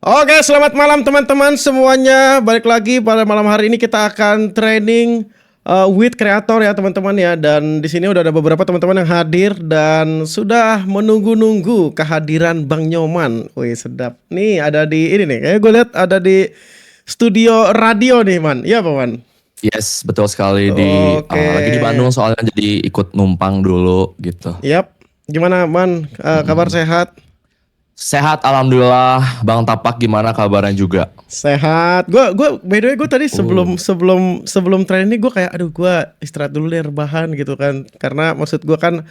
Oke, selamat malam teman-teman semuanya. Balik lagi pada malam hari ini kita akan training with creator ya teman-teman ya. Dan di sini udah ada beberapa teman-teman yang hadir dan sudah menunggu-nunggu kehadiran Bang Nyoman. Wih, sedap. Nih ada di ini nih. Kayak gue lihat ada di studio radio nih, Man. Iya, Pak Man? Yes, betul sekali Oke. lagi di Bandung soalnya jadi ikut numpang dulu gitu. Yap. Gimana, Man? Kabar sehat? Sehat alhamdulillah. Bang Tapak gimana kabarnya juga? Sehat. Gue by the way gue tadi sebelum training gue kayak aduh gue istirahat dulu deh rebahan gitu kan. Karena maksud gue kan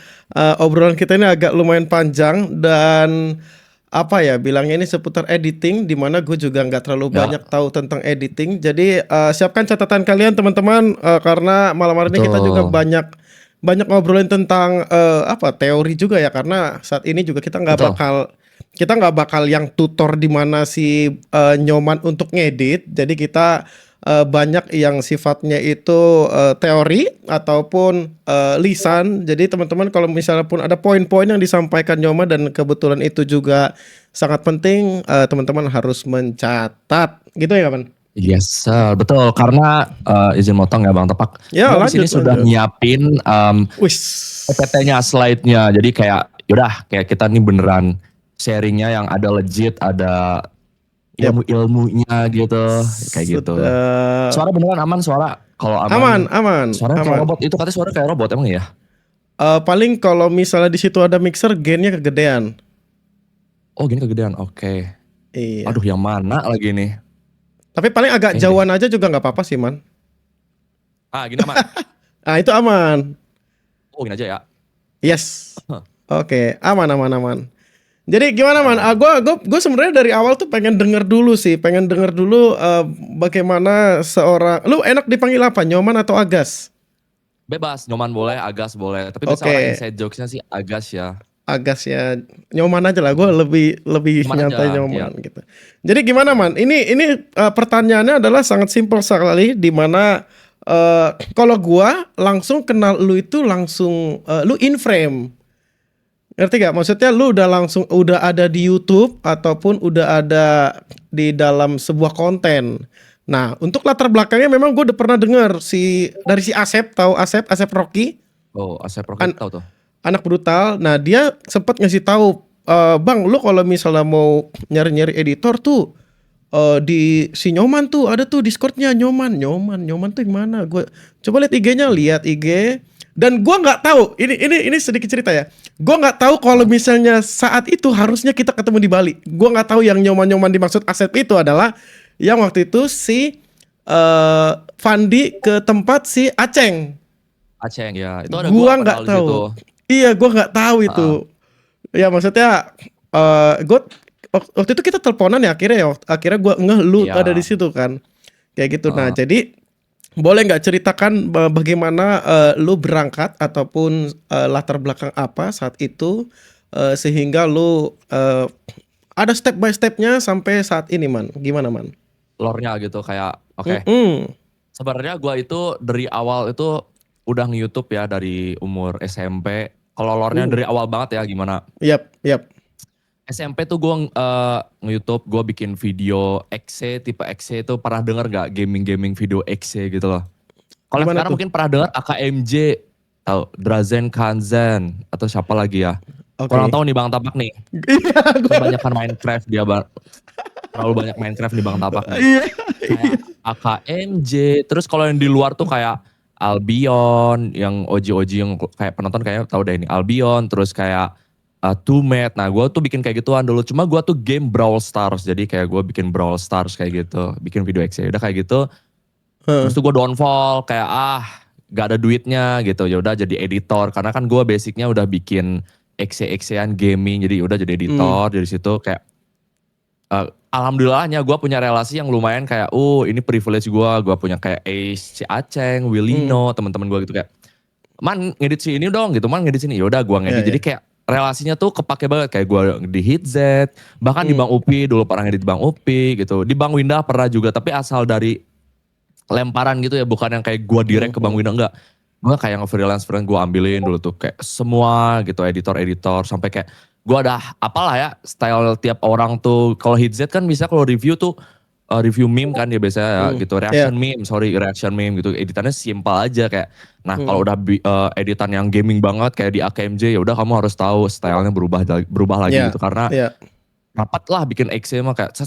obrolan kita ini agak lumayan panjang dan apa ya bilangnya ini seputar editing di mana gue juga nggak terlalu Ya, banyak tahu tentang editing. Jadi siapkan catatan kalian teman-teman karena malam hari ini kita juga betul. banyak ngobrolin tentang apa teori juga ya karena saat ini juga Betul. kita nggak bakal yang tutor di mana si Nyoman untuk ngedit. Jadi kita banyak yang sifatnya itu teori ataupun lisan. Jadi teman-teman kalau misalnya pun ada poin-poin yang disampaikan Nyoman dan kebetulan itu juga sangat penting, teman-teman harus mencatat. Gitu ya, Kapan? Yes, sir. Betul. Karena izin motong ya Bang Tapak. Ya, Gue di sini lanjut sudah lanjut. nyiapin Wis. PPT-nya, slide-nya. Jadi kayak yaudah kayak kita nih beneran sharingnya yang ada legit, ada Yap. ilmu-ilmunya gitu, kayak gitu. Sudah Suara beneran aman, suara kalau aman, aman. aman, Suara kayak aman. robot, itu katanya suara kayak robot emang ya? Paling kalau misalnya di situ ada mixer, gainnya kegedean. Oh gini kegedean, oke. Iya. Aduh yang mana lagi nih? Tapi paling agak Kayaknya deh. jauhan aja juga nggak apa-apa sih, Man. Gini aman. Ah, itu aman. Oh gini aja ya. Yes. Oke, aman, aman, aman. Jadi gimana, Man? Gue sebenarnya dari awal tuh pengen denger dulu sih, bagaimana seorang, lu enak dipanggil apa, Nyoman atau Agas? Bebas, Nyoman boleh, Agas boleh. Tapi biasa orang Oke, inside jokesnya sih Agas ya. Agas ya, Nyoman aja lah. Gue lebih Nyoman nyantai aja, ya. Nyoman gitu. Jadi gimana, Man? Ini pertanyaannya adalah sangat simpel sekali, di mana kalau gua langsung kenal lu itu langsung lu in frame. Ngerti gak? Maksudnya lu udah ada di YouTube ataupun udah ada di dalam sebuah konten. Nah, untuk latar belakangnya memang gue udah pernah dengar dari si Asep, tahu Asep Rocky, Oh Asep an- Rocket tahu tuh. anak brutal. Nah, dia sempat ngasih tahu, Bang, lu kalau misalnya mau nyari-nyari editor tuh di si Nyoman tuh ada tuh Discordnya Nyoman tuh yang mana? Gue coba lihat IG-nya, lihat IG, dan gue nggak tahu. Ini sedikit cerita ya. Gue nggak tahu kalau Hah? misalnya saat itu harusnya kita ketemu di Bali. Gue nggak tahu yang Nyoman dimaksud Asep itu adalah yang waktu itu si Fandi ke tempat si Aceng. Aceng ya. Itu ada Gua gua nggak padahal di situ. tahu. Iya, gua nggak tahu itu. Heeh. Ya maksudnya gue waktu itu kita teleponan ya akhirnya gue ngeh lu ada di Iya. situ kan kayak gitu. Nah Heeh. jadi boleh nggak ceritakan bagaimana lu berangkat ataupun latar belakang apa saat itu sehingga lu ada step by stepnya sampai saat ini, Man? Gimana, Man? Lore-nya gitu kayak oke. Mm-mm. Sebenarnya gua itu dari awal itu udah nge-YouTube ya dari umur SMP. Kalau lore-nya Uh, dari awal banget ya gimana? yap. SMP tuh gue nge-YouTube, gue bikin video XC, tipe XC itu pernah denger gak gaming-gaming video XC gitu loh. Kalau Gimana sekarang tuh? mungkin pernah denger AKMJ, tahu Drazen Kanzen, atau siapa lagi ya. Kurang Oke. tahu nih Bang Tapak nih, Iya, gua. kebanyakan Minecraft dia, terlalu banyak Minecraft nih Bang Tapak nih. Iya. Kayak AKMJ, terus kalau yang di luar tuh kayak Albion, yang OG-OG yang kayak penonton kayaknya tahu deh ini Albion, terus kayak Tumet. Nah gue tuh bikin kayak gituan dulu, cuma gue tuh game Brawl Stars, jadi kayak gue bikin Brawl Stars kayak gitu, bikin video XC, udah kayak gitu. Terus Heeh. tuh gue downfall, kayak gak ada duitnya gitu, ya udah jadi editor, karena kan gue basicnya udah bikin XC-XC-an gaming, jadi udah jadi Hmm. editor dari situ kayak alhamdulillahnya gue punya relasi yang lumayan kayak, ini privilege gue punya kayak Ace, si Aceng, Hmm. Willino, teman-teman gue gitu kayak, Man ngedit si ini dong gitu, Man ngedit sini, yaudah gue Ya, ngedit. Jadi ya. kayak relasinya tuh kepake banget, kayak gue di Hit Z, bahkan di Hmm. Bang Upi, dulu pernah ngedit Bang Upi gitu. Di Bang Winda pernah juga, tapi asal dari lemparan gitu ya, bukan yang kayak gue Hmm. direct ke Bang Winda, enggak. Gue kayak nge-freelance gue ambilin dulu tuh kayak semua gitu, editor-editor, sampai kayak gue ada apalah ya style tiap orang tuh. Kalau Hit-Z kan bisa kalau review tuh review meme kan dia biasanya ya gitu, Iya. reaction meme gitu, editannya simpel aja kayak. Nah kalau Hmm. udah editan yang gaming banget kayak di AKMJ, ya udah kamu harus tahu stylenya berubah lagi Iya. gitu, karena Iya. rapat lah bikin XC mah kayak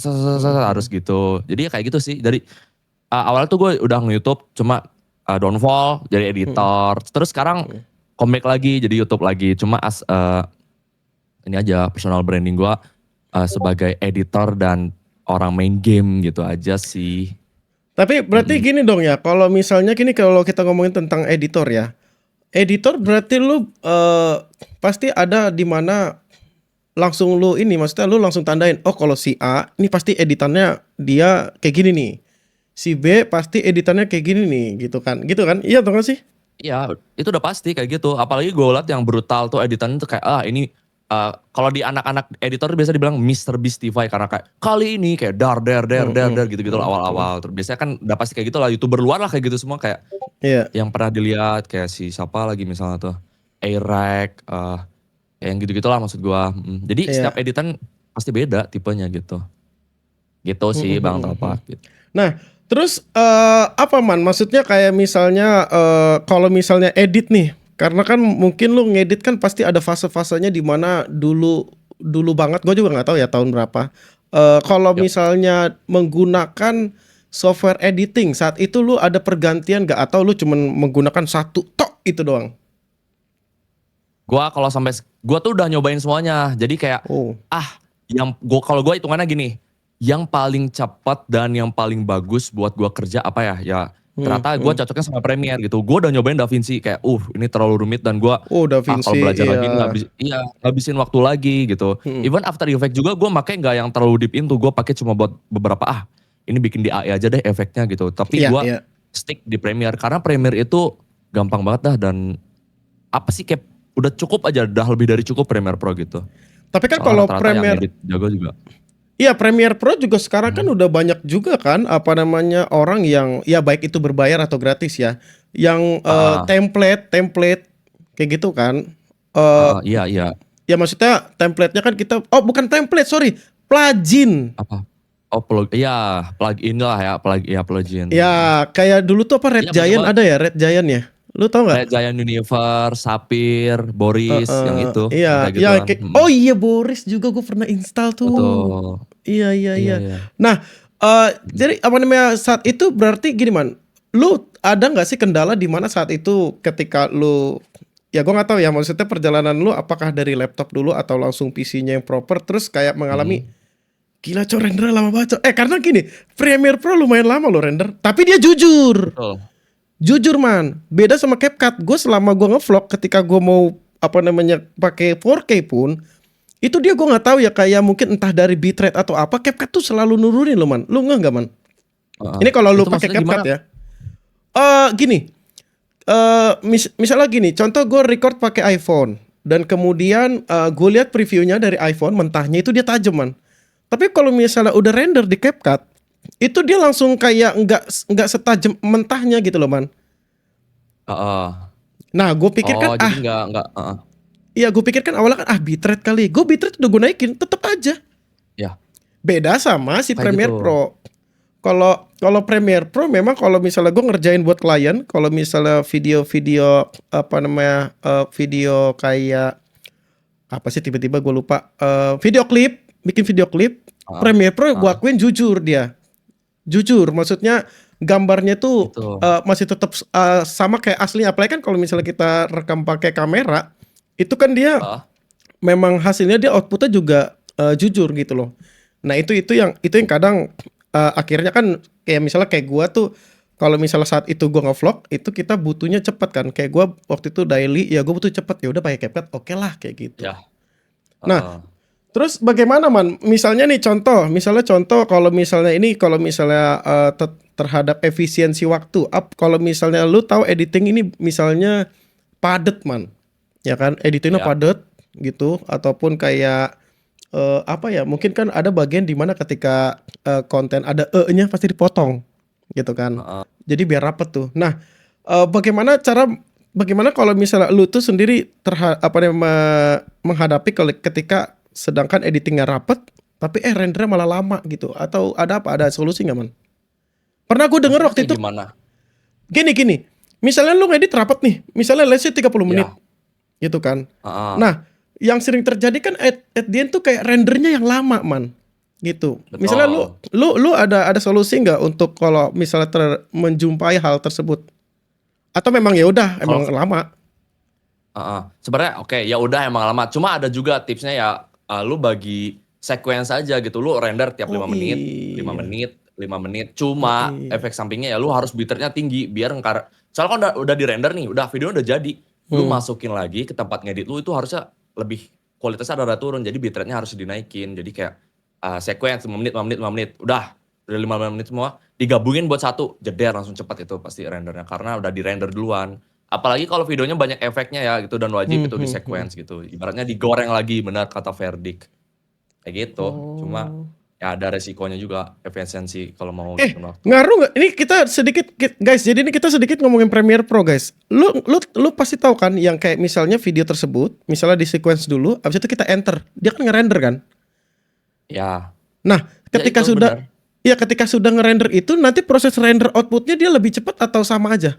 harus Hmm. gitu. Jadi ya kayak gitu sih. Dari awalnya tuh gue udah nge-YouTube cuma Downfall jadi Hmm. editor. Terus sekarang Hmm. comeback lagi jadi YouTube lagi. Cuma ini aja personal branding gue sebagai editor dan orang main game gitu aja sih. Tapi berarti Mm-mm. gini dong ya, kalau misalnya gini, kalau kita ngomongin tentang editor ya, editor berarti lu pasti ada di mana langsung lu ini, maksudnya lu langsung tandain, oh kalau si A ini pasti editannya dia kayak gini nih, si B pasti editannya kayak gini nih, gitu kan, iya atau gak sih? Iya, itu udah pasti kayak gitu. Apalagi gue liat yang brutal tuh editannya tuh kayak ini kalau di anak-anak editor biasa dibilang Mr. Beastify karena kayak kali ini kayak dar gitu-gitu lah awal-awal. Terus biasanya kan udah pasti kayak gitu lah, YouTuber luar lah kayak gitu semua kayak Iya. yang pernah dilihat kayak si siapa lagi misalnya tuh Airek, yang gitu-gitu lah maksud gue. Jadi setiap Iya. editan pasti beda tipenya gitu. Gitu sih Bang Telapak gitu. Nah, terus apa man? Maksudnya kayak misalnya kalau misalnya edit nih, karena kan mungkin lu ngedit kan pasti ada fase-fasenya di mana dulu dulu banget. Gue juga nggak tahu ya tahun berapa. Kalau Yap. misalnya menggunakan software editing saat itu lu ada pergantian gak atau lu cuman menggunakan satu tok itu doang? Gua kalau sampai gua tuh udah nyobain semuanya. Jadi kayak Oh. kalau gua hitungannya gini, yang paling cepat dan yang paling bagus buat gua kerja apa ya? Ya ternyata gua cocoknya sama Premiere gitu. Gua udah nyobain DaVinci kayak ini terlalu rumit dan gua Oh, kalau DaVinci, belajar lagi iya. ngabisin waktu lagi gitu. Even After Effects juga gua pakai nggak yang terlalu deep into, gua pakai cuma buat beberapa ini bikin di AI aja deh efeknya gitu. Tapi Iya, gua iya. stick di Premiere karena Premiere itu gampang banget dah dan apa sih kayak udah cukup aja, udah lebih dari cukup Premiere Pro gitu. Tapi kan Soalnya kalau rata-rata yang Premiere, edit jago juga. iya Premiere Pro juga sekarang kan udah banyak juga kan apa namanya orang yang ya baik itu berbayar atau gratis ya, yang Ah, template kayak gitu kan. Eh iya iya. ya maksudnya template-nya kan kita, oh bukan template, sorry, plugin. Apa? Oh plugin lah ya, plugin. Ya kayak dulu tuh apa Red Iya banyak Giant, banget. ada ya Red Giant ya. Lu tau nggak? Red Giant Universe, Sapir, Boris, yang itu, yang Iya, kayak ya gituan. kayak, oh iya Boris juga gue pernah install tuh. Betul. Iya, iya, Iya iya. iya. Nah, jadi apa namanya saat itu berarti gini man, lu ada nggak sih kendala di mana saat itu ketika lu, ya gue nggak tahu ya maksudnya perjalanan lu apakah dari laptop dulu atau langsung PC-nya yang proper terus kayak mengalami Hmm, gila cok render lama banget cok. Karena gini Premiere Pro lumayan lama lo render, tapi dia jujur. betul. Jujur man, beda sama CapCut. Gue selama gue ngevlog ketika gue mau apa namanya pakai 4K pun itu dia gue nggak tahu ya kayak mungkin entah dari bitrate atau apa CapCut tuh selalu nurunin lo man. Lu nggak man? Heeh. Ini kalau lu Itu pakai maksudnya CapCut gimana? ya. Gini, misalnya gini, contoh gue record pakai iPhone dan kemudian gue lihat previewnya dari iPhone mentahnya itu dia tajam man. Tapi kalau misalnya udah render di CapCut itu dia langsung kayak nggak setajam mentahnya gitu loh man. Heeh. Nah, gue pikir kan Oh jadi nggak. iya gue pikir kan awalnya kan bitrate kali. Gue bitrate udah gue naikin, tetep aja. Ya Beda sama si kayak Premiere gitu. Pro. Kalau Premiere Pro memang kalau misalnya gue ngerjain buat klien, kalau misalnya video-video apa namanya video kayak apa sih tiba-tiba gue lupa, video klip, bikin video klip, Heeh. Premiere Pro gue Heeh. akuin jujur dia. Jujur, maksudnya gambarnya tuh Itu. masih tetap sama kayak aslinya. Apalagi kan kalau misalnya kita rekam pakai kamera, itu kan dia Heeh. memang hasilnya dia outputnya juga jujur gitu loh. Nah itu yang kadang akhirnya kan kayak misalnya kayak gua tuh kalau misalnya saat itu gua ngevlog itu kita butuhnya cepet kan. Kayak gua waktu itu daily ya gua butuh cepet, ya udah pakai CapCut oke lah kayak gitu. Ya. Nah Heeh. terus bagaimana man? Misalnya nih misalnya contoh kalau misalnya terhadap efisiensi waktu. Kalau misalnya lu tahu editing ini misalnya padet man, ya kan? Editingnya Ya. padet gitu, ataupun kayak apa ya? Mungkin kan ada bagian di mana ketika konten ada e-nya pasti dipotong, gitu kan? Heeh. Jadi biar rapet tuh. Nah, bagaimana cara bagaimana kalau misalnya lu tuh sendiri menghadapi kalau ketika sedangkan editingnya rapet, tapi rendernya malah lama gitu, atau ada apa? Ada solusi nggak man? Pernah gue denger Maksudnya waktu kayak itu gimana? gini, misalnya lu ngedit rapet nih, misalnya let's say 30 menit Ya, gitu kan. heeh, Nah, yang sering terjadi kan at the end tuh kayak rendernya yang lama man, gitu. Misalnya lu betul. lu lu ada solusi nggak untuk kalau misalnya menjumpai hal tersebut? Atau memang ya udah Kalau emang lama? heeh, sebenarnya oke, ya udah emang lama. Cuma ada juga tipsnya ya, lu bagi sequence aja gitu. Lu render tiap Oh 5 menit, 5 iya, menit, 5 menit. oh Cuma iya. efek sampingnya ya lu harus bitrate-nya tinggi biar soalnya kan udah di-render nih, videonya udah jadi. Lu Hmm. masukin lagi ke tempat ngedit lu itu harusnya lebih kualitasnya rada turun. Jadi bitrate-nya harus dinaikin. Jadi kayak sequence 5 menit, 5 menit, 5 menit. Udah 5 menit semua digabungin buat satu, jeder langsung cepat itu pasti rendernya karena udah di-render duluan. Apalagi kalau videonya banyak efeknya ya gitu dan wajib Hmm, itu di hmm, hmm. sequence gitu. Ibaratnya digoreng lagi benar kata Verdict. Kayak gitu. Cuma Oh. ya ada resikonya juga efisiensi kalau mau Eh, ngitungin waktu. ngaruh nggak? Ini kita sedikit guys. Jadi ini kita sedikit ngomongin Premiere Pro guys. Lu pasti tahu kan yang kayak misalnya video tersebut, misalnya di sequence dulu, abis itu kita enter, dia kan ngerender kan. Ya, Nah, ya ketika itu sudah benar. ya ketika sudah ngerender itu nanti proses render outputnya dia lebih cepat atau sama aja?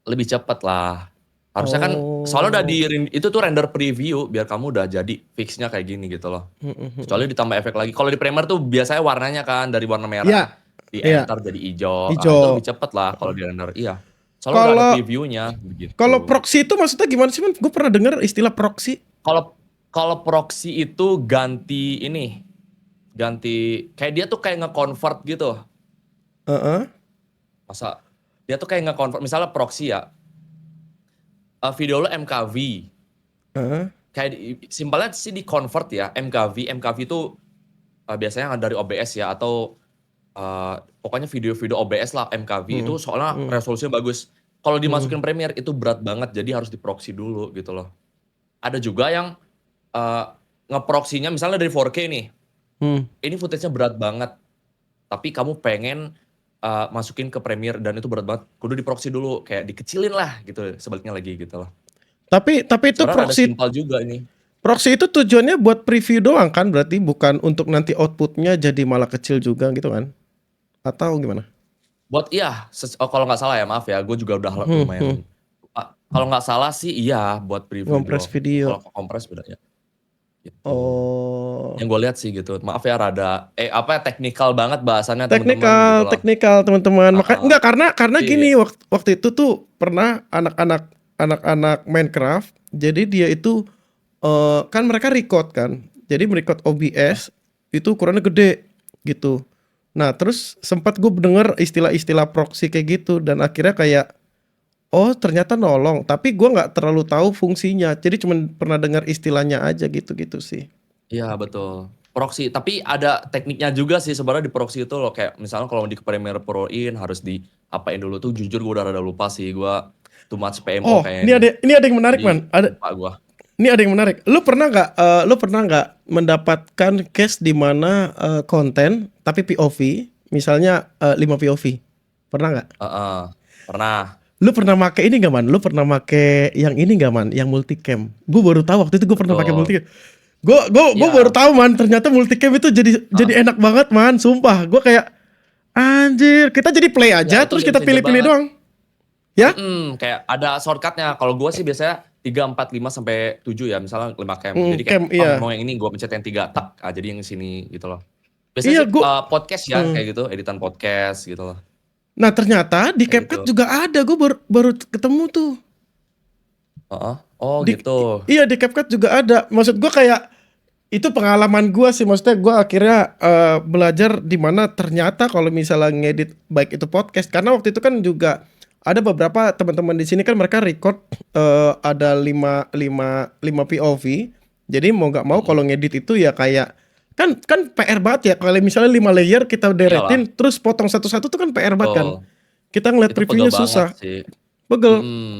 Lebih cepat lah. Harusnya kan soalnya udah Oh. itu tuh render preview biar kamu udah jadi fixnya kayak gini gitu loh. Hmm, hmm, hmm. Kecuali ditambah efek lagi. Kalau di Premiere tuh biasanya warnanya kan dari warna merah Ya, di ya, enter jadi hijau. Ah, itu lebih hijau. cepet lah kalau di render. Iya. Soalnya udah ada Kalau previewnya kalau begitu. proxy itu maksudnya gimana sih man? Gue pernah dengar istilah proxy. Kalau kalau proxy itu ganti kayak dia tuh kayak nge-convert gitu. Heeh. Masa dia tuh kayak nge-convert misalnya proxy ya. Video lo MKV. Heeh. Kayak simpelnya sih di-convert ya MKV. MKV itu biasanya dari OBS ya atau pokoknya video-video OBS lah MKV itu Hmm, soalnya hmm, resolusinya bagus. Kalau hmm, dimasukin Premiere itu berat banget jadi harus di-proxy dulu gitu loh. Ada juga yang nge-proxy-nya misalnya dari 4K nih. hmm. Ini footage-nya berat banget. Tapi kamu pengen masukin ke Premiere dan itu berat banget. Kudu di-proxy dulu kayak dikecilin lah gitu sebaliknya lagi gitu loh. Tapi itu Sebenarnya rada simpel juga ini. proxy itu tujuannya buat preview doang kan, berarti bukan untuk nanti outputnya jadi malah kecil juga gitu kan? Atau gimana? Buat iya, kalau nggak salah ya maaf ya, gue juga udah Hmm, hmm. lumayan. Kalau nggak salah sih iya buat preview Ngompres video. video. Kalau kompres beda ya. Gitu. Oh, Yang gue lihat sih gitu. Maaf ya rada apa ya teknikal banget bahasannya teman-teman gitu teknikal, loh. teknikal teman-teman. Maka Heeh. enggak karena Tapi gini waktu itu tuh pernah anak-anak Minecraft. Jadi dia itu kan mereka record kan. Jadi merecord OBS itu ukurannya gede gitu. Nah, terus sempat gue denger istilah-istilah proxy kayak gitu dan akhirnya kayak oh ternyata nolong. Tapi gue nggak terlalu tahu fungsinya. Jadi cuma pernah dengar istilahnya aja gitu-gitu sih. iya betul. Proxy, tapi ada tekniknya juga sih sebenarnya di proxy itu loh kayak misalnya kalau di Premiere Pro-in harus di apain dulu tuh jujur gue udah rada lupa sih gue too much PMO Oh, kayak ini ini. ada yang menarik Jadi man. lupa gue. Ini ada yang menarik. Lu pernah nggak mendapatkan case di mana konten tapi POV, misalnya 5 POV? Pernah nggak? Heeh. Pernah. Lu pernah make ini nggak man? Lu pernah make yang ini nggak man? Yang multicam? Gue baru tahu waktu itu gue pernah pakai Betul. multicam. Gue baru Iya. tahu man. Ternyata multicam itu jadi enak banget man. Sumpah. Gue kayak anjir. Kita jadi play Ya aja itu terus game kita changer pilih-pilih banget. doang. Ya? Kayak ada shortcutnya. Kalau gue sih biasanya 3, 4, 5 sampai 7 ya. Misalnya 5 cam. Jadi kayak, Cam iya. mau yang ini gue pencet yang 3 tak. Jadi yang sini gitu loh. Biasanya Iya sih gue. podcast ya kayak gitu, editan podcast gitu loh. Nah ternyata di Kayak CapCut gitu. juga ada. Gue baru ketemu tuh. Heeh. Oh Di, gitu. iya di CapCut juga ada. Maksud gue kayak itu pengalaman gue sih. Maksudnya gue akhirnya belajar di mana ternyata kalau misalnya ngedit baik itu podcast. Karena waktu itu kan juga ada beberapa teman-teman di sini kan mereka record ada 5 POV. Jadi mau nggak mau kalau ngedit itu ya kayak kan PR banget ya. Kalau misalnya 5 layer kita Iyalah. deretin terus potong satu-satu tuh kan PR banget kan. Betul. Kita ngeliat Itu pegel previewnya banget susah. sih. Pegel. Mm-mm.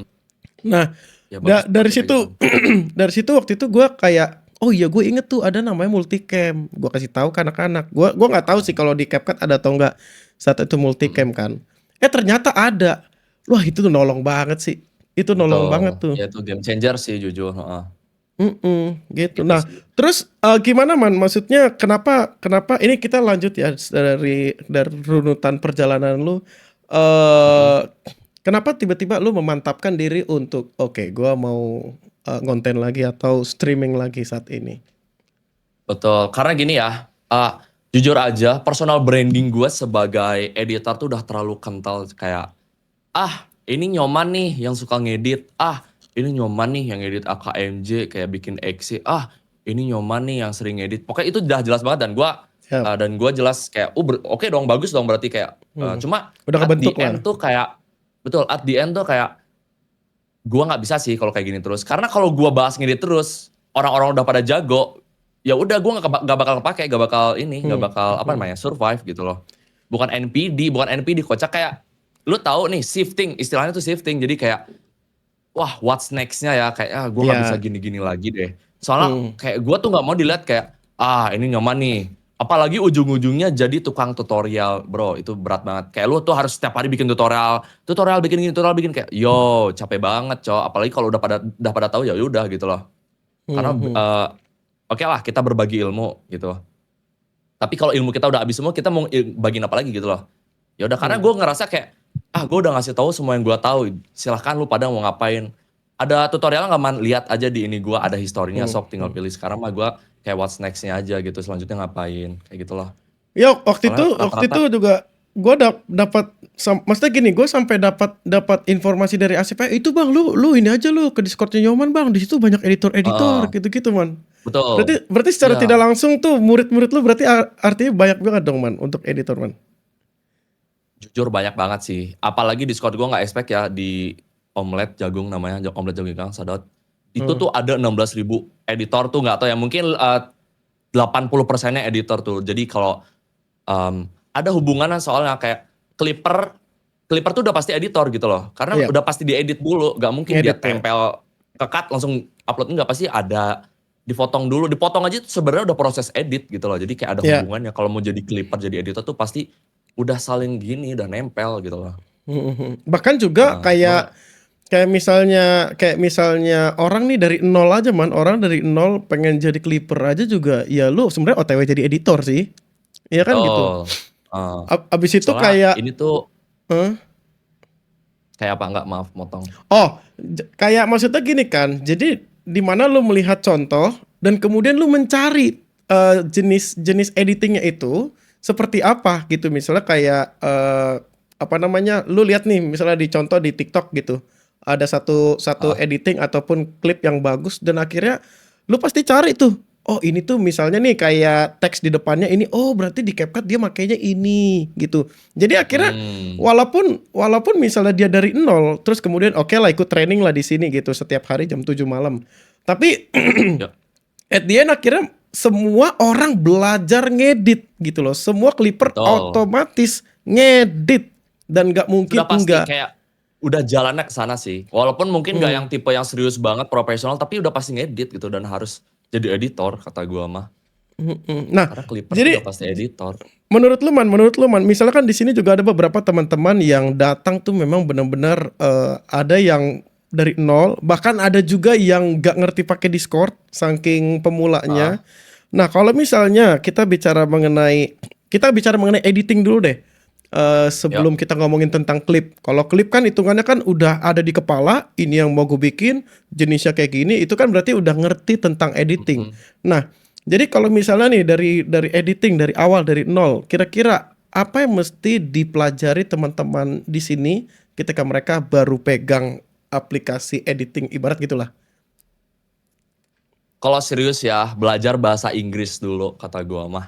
Nah, Ya bagus dari banget kayak gitu. situ dari situ waktu itu gue kayak oh iya gue inget tuh ada namanya multicam. Gue kasih tahu ke anak-anak. Gue nggak tahu sih kalau di CapCut ada atau enggak saat itu multicam kan. Ternyata ada. Wah itu tuh nolong banget sih. Itu nolong banget Betul, tuh. ya itu game changer sih jujur, heeh, Gitu. gitu Nah, sih. terus, gimana Man, maksudnya kenapa kenapa ini kita lanjut ya dari runutan perjalanan lu, Mhm, eee, kenapa tiba-tiba lu memantapkan diri untuk, "Oke, gua mau, ngonten lagi atau streaming lagi saat ini?" betul, karena gini ya, jujur aja personal branding gue sebagai editor tuh udah terlalu kental kayak, ini Nyoman nih yang suka ngedit, ini Nyoman nih yang ngedit AKMJ kayak bikin EXE, ini Nyoman nih yang sering ngedit. Pokoknya itu udah jelas banget Siap. dan gua jelas kayak, oke dong, bagus dong berarti kayak, Mhm. cuma Udah at the kebentuk lah. end tuh kayak betul, at the end tuh kayak, gua nggak bisa sih kalau kayak gini terus. Karena kalau gua bahas ngedit terus, orang-orang udah pada jago, ya udah gua nggak bakal kepake, nggak Mmm, bakal apa mhm. namanya, survive gitu loh. Bukan NPD kocak kayak, lu tahu nih shifting, istilahnya tuh shifting. Jadi kayak, wah, what's next-nya ya, kayak, gue nggak bisa Iya. gini-gini lagi deh. Soalnya Mhm. kayak gue tuh nggak mau dilihat kayak, ini Nyoman nih, apalagi ujung-ujungnya jadi tukang tutorial, Bro, itu berat banget. Kayak lu tuh harus setiap hari bikin tutorial, tutorial bikin gini, tutorial bikin kayak, yo, capek banget, Cok. Apalagi kalau udah pada tahu ya udah gitu loh. Karena, Mhm. oke lah kita berbagi ilmu gitu. Tapi kalau ilmu kita udah habis semua, kita mau bagiin apa lagi gitu loh. Ya udah, karena Mhm. gue ngerasa kayak, gue udah ngasih tahu semua yang gue tahu. Silahkan lu pada mau ngapain. Ada tutorial nggak Man? Lihat aja di ini gue ada historinya, Mhm. sok tinggal Mhm. pilih. Sekarang mah gue kayak what's next-nya aja gitu. Selanjutnya ngapain? Kayak gitu loh. Ya waktu itu Soalnya waktu rata-rata, itu juga gue dapat maksudnya gini, gue sampai dapat dapat informasi dari Asep, "Itu Bang, lu ini aja lu ke Discord-nya Nyoman Bang, di situ banyak editor-editor," heeh, gitu-gitu Man. betul. Berarti secara tidak Iya, langsung tuh murid-murid lu berarti artinya banyak banget dong Man untuk editor Man? jujur banyak banget sih. Apalagi Discord gue nggak expect ya di Omelet Jagung namanya, Omelet Jagung Ikan Sadot. Itu Heeh. tuh ada 16.000 editor tuh nggak tahu ya, mungkin 80%-nya editor tuh. Jadi kalau ada hubungannya soalnya kayak Clipper Clipper tuh udah pasti editor gitu loh. Karena Iya, udah pasti diedit dulu, nggak mungkin dia ngedit ya. tempel ke cut langsung upload, enggak, pasti ada dipotong dulu. Dipotong aja itu sebenarnya udah proses edit gitu loh. Jadi kayak ada Iya. hubungannya kalau mau jadi Clipper, jadi editor tuh pasti udah saling gini, udah nempel gitu loh. Mhm. Mhm. Bahkan juga Heeh, makanya kayak misalnya orang nih dari nol aja Man, orang dari nol pengen jadi Clipper aja juga ya lu sebenarnya OTW jadi editor sih. Iya kan gitu. betul, heeh. Abis itu Soalnya kayak ini tuh eh, kayak apa, enggak, maaf motong. oh, kayak maksudnya gini kan. Jadi di mana lu melihat contoh dan kemudian lu mencari jenis-jenis editingnya itu seperti apa gitu. Misalnya kayak apa namanya? Lu lihat nih misalnya di contoh di TikTok gitu. Ada satu satu Heeh, editing ataupun klip yang bagus dan akhirnya lu pasti cari tuh. Oh, ini tuh misalnya nih kayak teks di depannya ini, oh berarti di CapCut dia makainya ini gitu. Jadi akhirnya mhm, walaupun walaupun misalnya dia dari nol, terus kemudian oke lah ikut training lah di sini gitu setiap hari jam 7 malam. Tapi ya, at the end akhirnya semua orang belajar ngedit gitu loh. Semua clipper betul. otomatis ngedit dan nggak mungkin Sudah pasti enggak. kayak udah jalannya ke sana sih. Walaupun mungkin nggak yang Hmm. tipe yang serius banget profesional, tapi udah pasti ngedit gitu dan harus jadi editor kata gua mah. Mhm. Nah, Karena Clipper tuh udah jadi pasti editor. menurut lu Man, misalkan di sini juga ada beberapa teman-teman yang datang tuh memang benar-benar ada yang dari nol, bahkan ada juga yang nggak ngerti pakai Discord saking Heeh, pemulanya. Nah, kalau misalnya kita bicara mengenai editing dulu deh. ya, Sebelum kita ngomongin tentang klip. Kalau klip kan hitungannya kan udah ada di kepala, ini yang mau gue bikin, jenisnya kayak gini, itu kan berarti udah ngerti tentang editing. mhm. Nah, jadi kalau misalnya nih dari editing dari awal dari nol, kira-kira apa yang mesti dipelajari teman-teman di sini ketika mereka baru pegang aplikasi editing ibarat gitulah. Kalau serius ya, belajar bahasa Inggris dulu kata gua mah.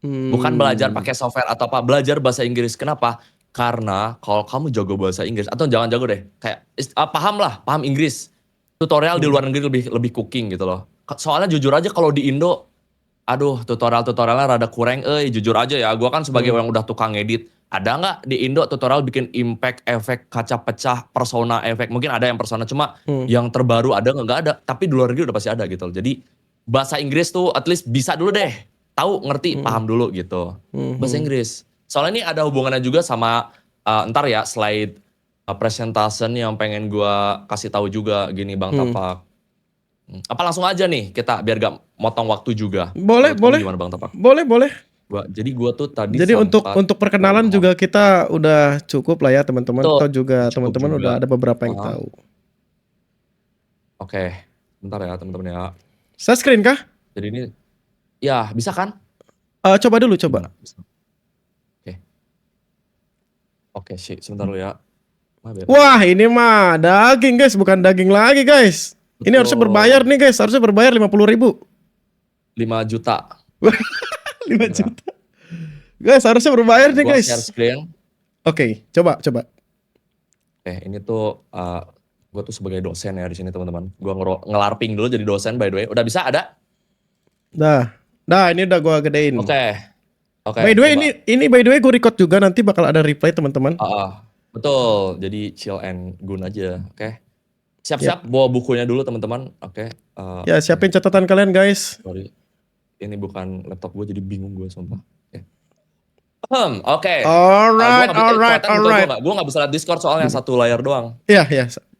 Bukan belajar Hmm. pakai software atau apa, belajar bahasa Inggris. Kenapa? Karena kalau kamu jago bahasa Inggris atau jangan jago deh, kayak paham lah, paham Inggris. Tutorial di Hmm. luar negeri lebih lebih cooking gitu loh. Soalnya jujur aja kalau di Indo, aduh, tutorialnya rada kurang, jujur aja ya, gua kan sebagai Hmm. orang udah tukang edit, ada nggak di Indo tutorial bikin impact, efek, kaca pecah, persona efek, mungkin ada yang persona, cuma Hmm. yang terbaru ada nggak ada, tapi di luar negeri udah pasti ada gitu loh. Jadi, bahasa Inggris tuh at least bisa dulu deh, tahu, ngerti, Hmm. paham dulu gitu. Hmm. Bahasa Hmm. Inggris. Soalnya ini ada hubungannya juga sama, entar ya slide presentation yang pengen gua kasih tahu juga gini Bang Hmm. Tapak. Apa langsung aja nih kita biar gak motong waktu juga. Boleh, Menurut kamu boleh. gimana Bang Tapak? Boleh. Jadi gua tuh tadi Jadi sempat untuk perkenalan juga kita udah cukup lah ya teman-teman. betul, Atau juga cukup teman-teman juga. udah ada beberapa yang tahu. Oke, bentar ya teman-teman ya. Saya screen kah? Jadi ini, ya bisa kan? Coba dulu, coba. Gimana? Bisa. Oke, sebentar dulu ya. Wah, ini mah daging guys, bukan daging lagi guys. Ini harusnya Betul. berbayar nih guys, harusnya berbayar 50.000. 5 juta. 5 juta. Guys, harusnya berbayar nih Gua guys. share screen. Oke, coba. Ini tuh gue tuh sebagai dosen ya di sini teman-teman. Gue ngelarping dulu jadi dosen by the way. Udah bisa ada? Nah, ini udah gua gedein. Oke. By the way, ini by the way gue record juga, nanti bakal ada replay teman-teman. Betul. Jadi chill and gun aja. Oke. Siap-siap bawa bukunya dulu teman-teman. Oke. Ya, siapin catatan kalian guys. Sorry. Ini bukan laptop gue jadi bingung gue sumpah. Oke. Alright. Gue gak bisa lihat Discord soalnya satu layar doang. Iya.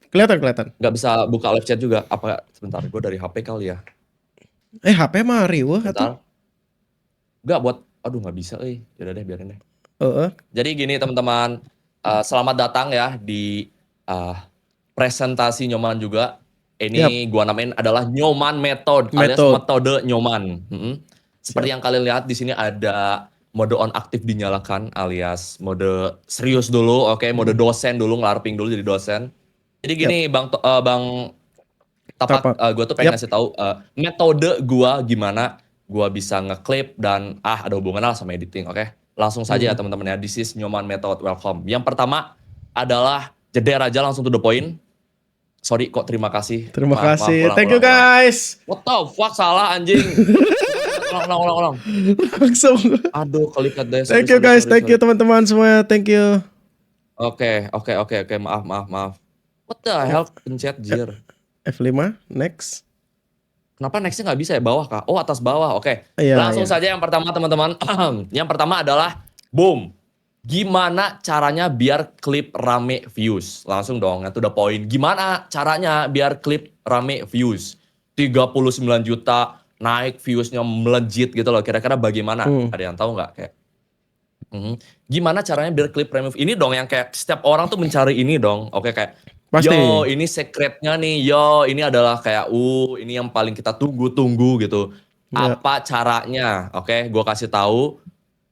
Kelihatan. Gak bisa buka live chat juga. Apa sebentar, gue dari HP kali ya. HP mah riweuh atuh. Gak buat, aduh gak bisa yaudah deh biarin deh. Jadi gini teman-teman, selamat datang ya di presentasi Nyoman juga. Ini gua namain adalah Nyoman Method alias metode Nyoman. Seperti yang kalian lihat di sini ada mode on aktif dinyalakan alias mode serius dulu, mode dosen dulu, ngelarping dulu jadi dosen. Jadi gini Bang Tapak, gue tuh pengen ngasih tahu metode gua gimana gua bisa ngeklip dan ada hubungannya sama editing, oke? Langsung saja ya teman-teman ya, this is Nyoman Method, welcome. Yang pertama adalah jeder aja langsung to the point. Sorry kok terima kasih. Terima kasih, thank you guys. What the fuck, salah anjing. Ulang. Langsung. Aduh, kelikat deh. Thank you guys, thank you teman-teman semuanya, thank you. Oke, maaf. What the hell, pencet jir. F5, next. Kenapa nextnya nggak bisa ya, bawah kah? Oh, atas bawah, oke. Langsung saja yang pertama teman-teman. Yang pertama adalah, boom. Gimana caranya biar klip rame views? Langsung dong, itu udah poin. Gimana caranya biar klip rame views? 39 juta, naik viewsnya melejit gitu loh. Kira-kira bagaimana? Ada yang tahu nggak? Kayak, gimana caranya biar klip rame views? Ini dong yang kayak setiap orang tuh mencari ini dong. Oke, kayak, pasti. Yo, ini secretnya nih. Yo, ini adalah kayak, ini yang paling kita tunggu-tunggu gitu. Apa caranya? Oke, gue kasih tahu.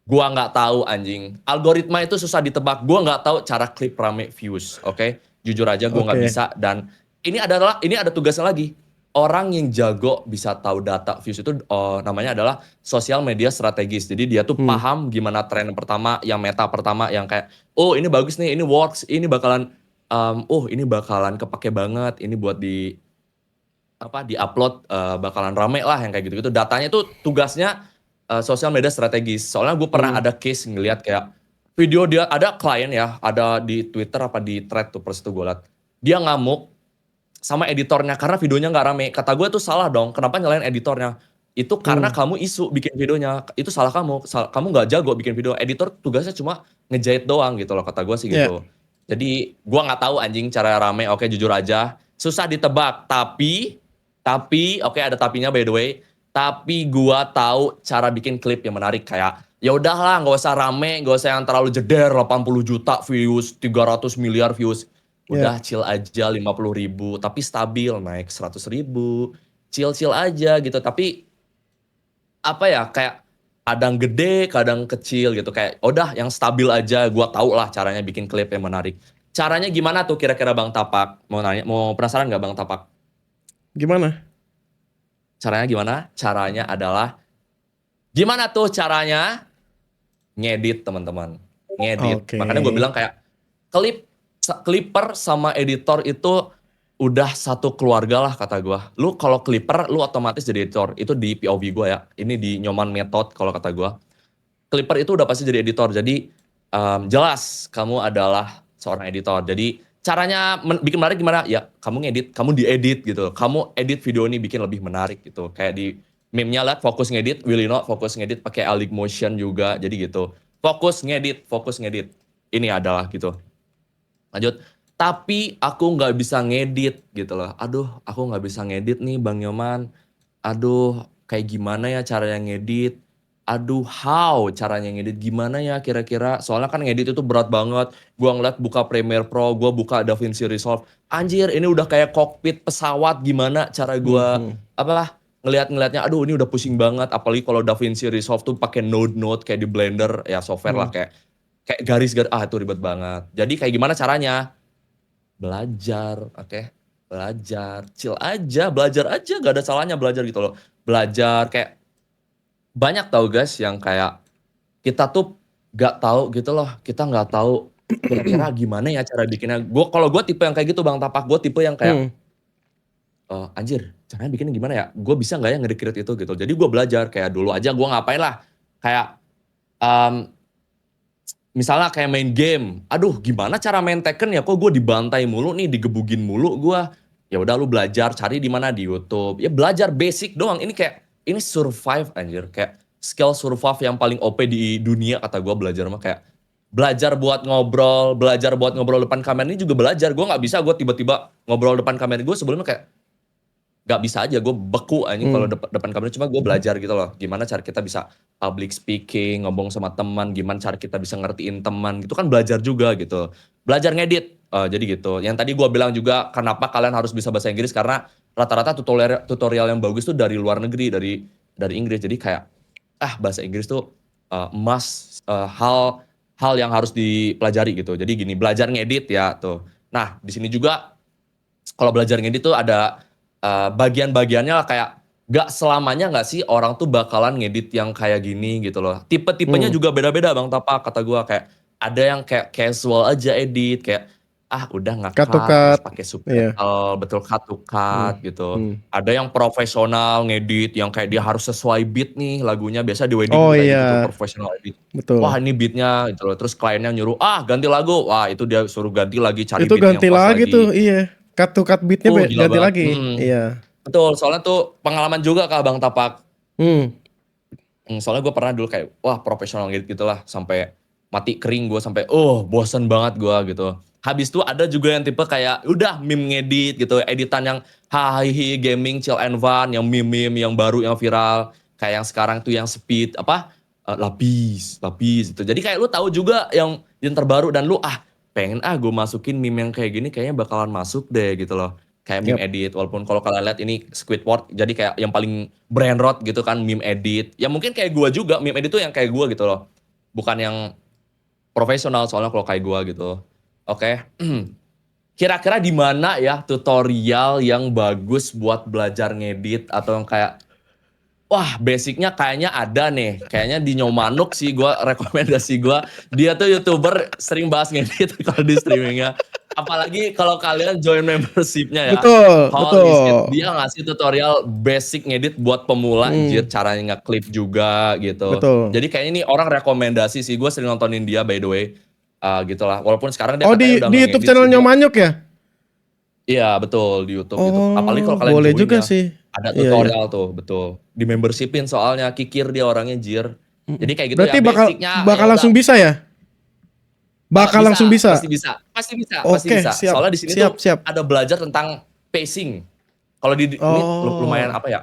Gua nggak tahu anjing. Algoritma itu susah ditebak. Gua nggak tahu cara klip rame views. Oke, jujur aja gua nggak bisa. Dan ini ada tugasnya lagi. Orang yang jago bisa tahu data views itu namanya adalah sosial media strategis. Jadi dia tuh paham gimana tren pertama, yang meta pertama, yang kayak ini bagus nih, ini works, ini bakalan ini bakalan kepake banget, ini buat di upload bakalan rame lah yang kayak gitu-gitu. Datanya tuh tugasnya sosial media strategis. Soalnya gue pernah ada case ngeliat kayak video dia, ada klien ya, ada di Twitter apa di thread tuh pas itu gue liat. Dia ngamuk sama editornya karena videonya nggak rame. Kata gue tuh salah dong, kenapa nyalain editornya? Itu karena kamu isu bikin videonya, itu salah kamu. Kamu nggak jago bikin video, editor tugasnya cuma ngejahit doang gitu loh, kata gue sih gitu. Jadi gue nggak tahu anjing cara rame, oke jujur aja. Susah ditebak, tapi ada tapinya by the way. Tapi gua tahu cara bikin klip yang menarik, kayak ya udahlah nggak usah rame, nggak usah yang terlalu jeder 80 juta views, 300 miliar views. Udah chill aja 50.000 tapi stabil naik 100.000. Chill aja gitu. Tapi apa ya, kayak kadang gede, kadang kecil gitu, kayak udah yang stabil aja. Gua tahu lah caranya bikin klip yang menarik. Caranya gimana tuh kira-kira Bang Tapak? Mau penasaran nggak Bang Tapak? Gimana? Caranya gimana? Caranya adalah, gimana tuh caranya? Ngedit teman-teman. Ngedit. Makanya gue bilang kayak, clipper sama editor itu udah satu keluarga lah kata gue. Lu kalau clipper, lu otomatis jadi editor. Itu di POV gue ya. Ini di Nyoman Method kalau kata gue. Clipper itu udah pasti jadi editor. Jadi jelas kamu adalah seorang editor. Jadi caranya bikin menarik gimana? Ya kamu ngedit, kamu diedit gitu. Kamu edit video ini bikin lebih menarik gitu. Kayak di meme-nya lihat fokus ngedit, Willino fokus ngedit pakai Alik Motion juga. Jadi gitu. Fokus ngedit. Ini adalah gitu. Lanjut. Tapi aku nggak bisa ngedit gitu loh. Aduh, aku nggak bisa ngedit nih Bang Nyoman. Aduh, kayak gimana ya caranya ngedit? Aduh, how caranya ngedit? Gimana ya kira-kira? Soalnya kan ngedit itu berat banget. Gua ngeliat buka Premiere Pro, gua buka DaVinci Resolve. Anjir, ini udah kayak kokpit pesawat. Gimana cara gua Mhm. apa ngelihatnya? Aduh, ini udah pusing banget. Apalagi kalau DaVinci Resolve tuh pakai node-node kayak di Blender, ya software lah Mhm. kayak garis-garis. Ah, itu ribet banget. Jadi kayak gimana caranya? Belajar, oke. Belajar, chill aja, belajar aja, gak ada salahnya belajar gitu loh. Belajar kayak banyak tau guys yang kayak kita tuh gak tahu gitu loh, kita nggak tahu kira-kira gimana ya cara bikinnya. Kalau gue tipe yang kayak gitu Bang Tapak, gue tipe yang kayak Mhm. anjir caranya bikinnya gimana ya? Gue bisa nggak ya nge-create itu gitu. Jadi gue belajar kayak dulu aja gue ngapain lah kayak um, misalnya kayak main game, aduh gimana cara main Tekken ya, kok gue dibantai mulu nih, digebugin mulu gue. Ya udah lu belajar, cari di mana di YouTube. Ya belajar basic doang. Ini survive anjir, kayak skill survive yang paling OP di dunia kata gue belajar mah kayak belajar buat ngobrol depan kamera ini juga belajar. Gue nggak bisa gue tiba-tiba ngobrol depan kamera, gue sebelumnya kayak gak bisa aja, gue beku anjing kalau Mhm. depan kamera. Cuma gue belajar gitu loh, gimana cara kita bisa public speaking, ngomong sama teman, gimana cara kita bisa ngertiin teman, gitu kan belajar juga gitu. Belajar ngedit, jadi gitu. Yang tadi gue bilang juga, kenapa kalian harus bisa bahasa Inggris, karena rata-rata tutorial yang bagus tuh dari luar negeri, dari Inggris. Jadi kayak, bahasa Inggris tuh must, hal yang harus dipelajari gitu. Jadi gini, belajar ngedit ya tuh. Nah, di sini juga kalau belajar ngedit tuh ada bagian-bagiannya lah, kayak gak selamanya gak sih orang tuh bakalan ngedit yang kayak gini gitu loh. Tipe-tipenya Mhm. juga beda-beda Bang Tapak, kata gue kayak ada yang kayak casual aja edit, kayak udah Cut to nge-cut terus cut. pakai Iya. subtitle, betul cut to Mhm. cut gitu. Mhm. Ada yang profesional ngedit yang kayak dia harus sesuai beat nih lagunya, biasa di wedding Oh tuh kayak gitu tuh iya, profesional edit. Wah betul. ini beatnya gitu loh, terus kliennya nyuruh ganti lagu, wah itu dia suruh ganti lagi, cari Itu beatnya yang ganti pas lagi lagi. tuh, iya. Cut to cut beat-nya Gila ganti banget, lagi. Iya. betul, soalnya tuh pengalaman juga Kak Bang Tapak. Mhm. Soalnya gue pernah dulu kayak, wah profesional gitu lah, sampai mati kering gue, sampai bosen banget gue gitu. Habis itu ada juga yang tipe kayak, udah meme ngedit gitu, editan yang hahihi gaming, chill and fun, yang meme-meme, yang baru, yang viral. Kayak yang sekarang tuh yang speed, lapis gitu. Jadi kayak lu tahu juga yang terbaru dan lu pengen gue masukin meme yang kayak gini, kayaknya bakalan masuk deh gitu loh. Kayak meme Yap. edit, walaupun kalau kalian lihat ini Squidward, jadi kayak yang paling brainrot gitu kan meme edit. Ya mungkin kayak gua juga, meme edit tuh yang kayak gua gitu loh. Bukan yang profesional soalnya kalau kayak gua gitu. Oke. Kira-kira di mana ya tutorial yang bagus buat belajar ngedit atau yang kayak wah, basicnya kayaknya ada nih. Kayaknya di Nyomanuk sih rekomendasi gua. Dia tuh YouTuber sering bahas ngedit kalau di streamingnya. Apalagi kalau kalian join membership-nya ya. Betul, Holy shit, betul. dia ngasih tutorial basic ngedit buat pemula, anjir, Mhm. caranya nge-clip juga gitu. Betul. Jadi kayaknya ini orang rekomendasi sih, gue sering nontonin dia by the way. Gitu lah, walaupun sekarang dia Oh katanya udah di nggak YouTube ngedit sih, channelnya dia Manyuk ya? iya betul, di YouTube gitu. Apalagi Oh, kalau kalian boleh join juga ya, sih. ada Iya, iya. tutorial tuh, betul. Di-membership-in soalnya, kikir dia orangnya jir. Mhm. Jadi kayak gitu ya, Berarti bakal basic-nya ya bakal udah, langsung bisa ya? Bakal langsung bisa, pasti bisa? bisa, pasti bisa, pasti Oke, bisa. siap. Soalnya di sini Siap, tuh siap. ada belajar tentang pacing. Kalau ini lumayan Oh. apa ya,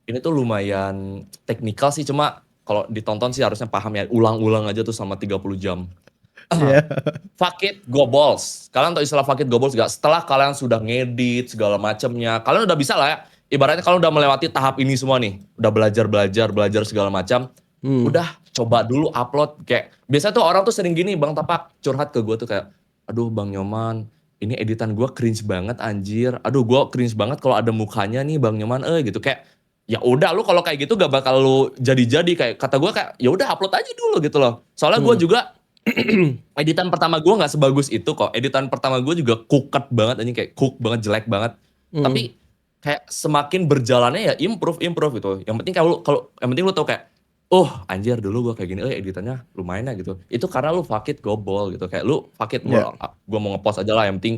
ini tuh lumayan teknikal sih, cuma kalau ditonton sih harusnya paham ya, ulang-ulang aja tuh selama 30 jam. Iya. Fuck it, go balls. Kalian tahu istilah fuck it, go balls gak? Setelah kalian sudah ngedit segala macamnya, kalian udah bisa lah ya. Ibaratnya kalian udah melewati tahap ini semua nih, udah belajar segala macam. Hmm. Udah coba dulu upload kayak biasa tuh orang tuh sering gini Bang Tapak curhat ke gue tuh kayak, aduh Bang Nyoman, ini editan gue cringe banget anjir. Aduh gue cringe banget kalau ada mukanya nih Bang Nyoman, gitu kayak. Ya udah lu kalau kayak gitu gak bakal lu jadi kayak kata gue kayak ya udah upload aja dulu gitu loh. Soalnya gue Hmm. juga editan pertama gue nggak sebagus itu kok. Editan pertama gue juga cooked banget, anjing kayak cook banget, jelek banget. Hmm. Tapi kayak semakin berjalannya ya improve gitu. Yang penting yang penting lu tau kayak, anjir dulu gue kayak gini, editannya lumayan ya gitu. Itu karena lu fuck it go ball gitu. Kayak lu fuck it Ya. bro, gue mau ngepost aja lah. Yang penting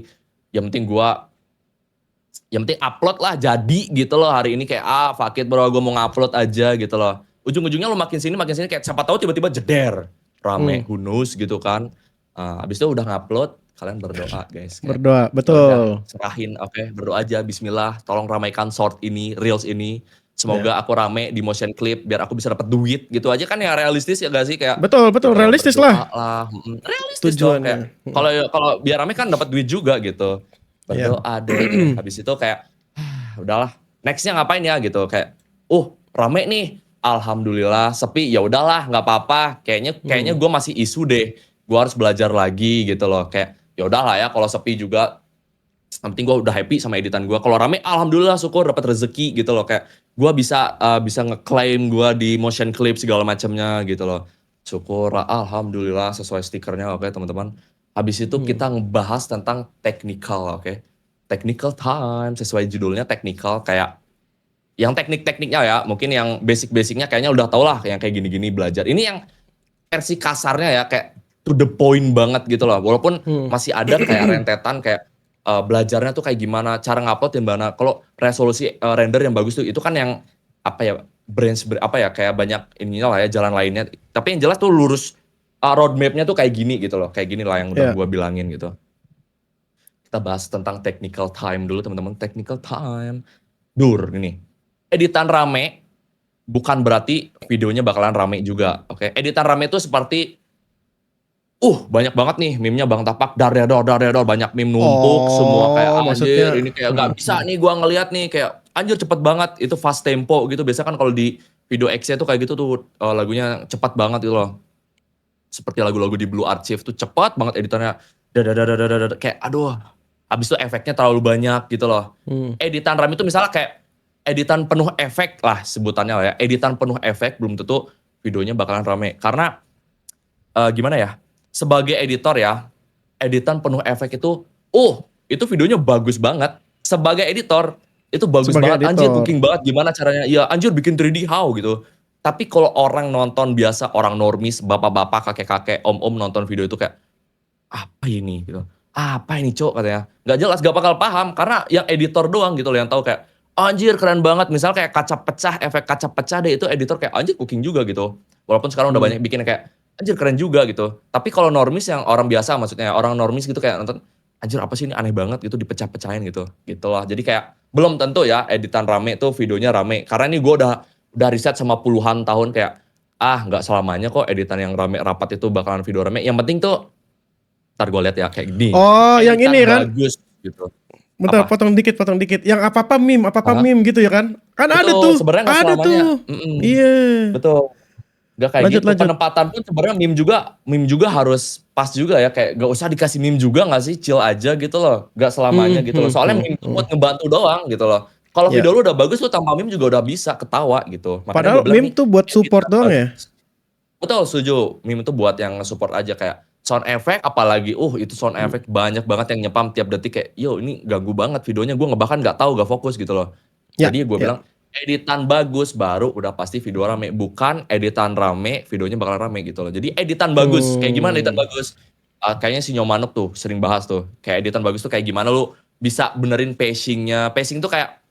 upload lah jadi gitu loh hari ini kayak fuck it bro, gue mau ngupload aja gitu loh. Ujung-ujungnya lu makin sini kayak siapa tahu tiba-tiba jeder rame, Hmm. who knows gitu kan. Abis itu udah ngupload, kalian berdoa guys. Kayak, Berdoa, ya udah betul. serahin, berdoa aja, Bismillah, tolong ramaikan short ini, reels ini. Semoga aku rame di motion clip biar aku bisa dapat duit gitu aja kan yang realistis ya gak sih kayak Betul, gitu realistis berdoa lah lah, realistis dong kayak tujuannya. kalau biar rame kan dapat duit juga gitu. Iya. Berdoa deh, habis itu kayak udahlah nextnya ngapain ya gitu kayak rame nih, alhamdulillah sepi ya udahlah nggak apa-apa kayaknya gue masih isu deh, gue harus belajar lagi gitu loh kayak ya udahlah ya kalau sepi juga yang penting gue udah happy sama editan gue. Kalau rame, alhamdulillah syukur dapat rezeki gitu loh. Kayak gue bisa ngeklaim gue di motion clip segala macamnya gitu loh. Syukur, alhamdulillah sesuai stikernya, oke teman-teman. Habis itu kita ngebahas tentang technical, oke. Technical time, sesuai judulnya technical kayak yang teknik-tekniknya ya, mungkin yang basic-basicnya kayaknya udah tau lah, yang kayak gini-gini belajar. Ini yang versi kasarnya ya, kayak to the point banget gitu loh. Walaupun masih ada kayak rentetan kayak belajarnya tuh kayak gimana, cara ngupload yang mana. Kalau resolusi render yang bagus tuh itu kan yang kayak banyak ininya lah ya jalan lainnya. Tapi yang jelas tuh lurus roadmapnya tuh kayak gini gitu loh, kayak gini lah yang udah gua bilangin gitu. Kita bahas tentang technical time dulu teman-teman. Technical time, ini editan rame bukan berarti videonya bakalan rame juga, oke? Editan rame tuh seperti banyak banget nih meme-nya Bang Tapak, dar banyak meme numpuk semua kayak anjir maksudnya ini kayak nggak bisa nih gua ngelihat nih kayak anjir cepet banget itu fast tempo gitu. Biasa kan kalau di video X-nya tuh kayak gitu tuh lagunya cepat banget gitu loh. Seperti lagu-lagu di Blue Archive tuh cepat banget editannya. Kayak aduh. Habis itu efeknya terlalu banyak gitu loh. Editan rame itu misalnya kayak editan penuh efek lah sebutannya lah ya. Editan penuh efek belum tentu videonya bakalan rame. Karena gimana ya? Sebagai editor ya, editan penuh efek itu videonya bagus banget. Sebagai editor, itu bagus banget. Anjir cooking banget gimana caranya. Ya anjir bikin 3D how gitu. Tapi kalau orang nonton biasa, orang normis, bapak-bapak, kakek-kakek, om-om nonton video itu kayak, apa ini gitu. Apa ini cok katanya. Gak jelas, gak bakal paham. Karena yang editor doang gitu loh yang tahu kayak, anjir keren banget. Misal kayak kaca pecah, efek kaca pecah deh itu editor kayak anjir cooking juga gitu. Walaupun sekarang udah banyak bikin kayak, anjir keren juga gitu. Tapi kalau normis yang orang biasa maksudnya orang normis gitu kayak nonton anjir apa sih ini aneh banget gitu dipecah-pecahin gitu. Gitu lah. Jadi kayak belum tentu ya editan rame tuh videonya rame. Karena ini gue udah riset sama puluhan tahun kayak nggak selamanya kok editan yang rame rapat itu bakalan video rame. Yang penting tuh ntar gue lihat ya kayak gini. Yang ini kan bagus gitu. Bentar, potong dikit. Yang apa-apa meme gitu ya kan? Kan ada tuh. Sebenarnya nggak Ada selamanya. tuh. Iya. Betul. Gak kayak Lanjut. penempatan pun sebenarnya meme juga harus pas juga ya, kayak gak usah dikasih meme juga gak sih, chill aja gitu loh, gak selamanya gitu loh, soalnya meme itu buat ngebantu doang gitu loh. Kalau video lu udah bagus lu tanpa meme juga udah bisa ketawa gitu. Makanya Padahal gua bilang meme tuh buat support doang ya? Betul, setuju. Meme itu buat yang support aja kayak sound effect apalagi, itu sound effect banyak banget yang nyepam tiap detik kayak, yo ini ganggu banget videonya, gue bahkan gak tahu, gak fokus gitu loh. Jadi gue bilang, editan bagus baru udah pasti video rame, bukan editan rame videonya bakal rame gitu loh. Jadi editan bagus, kayak gimana editan bagus? Kayaknya si Nyomanuk tuh sering bahas tuh, kayak editan bagus tuh kayak gimana lu bisa benerin pacing tuh kayak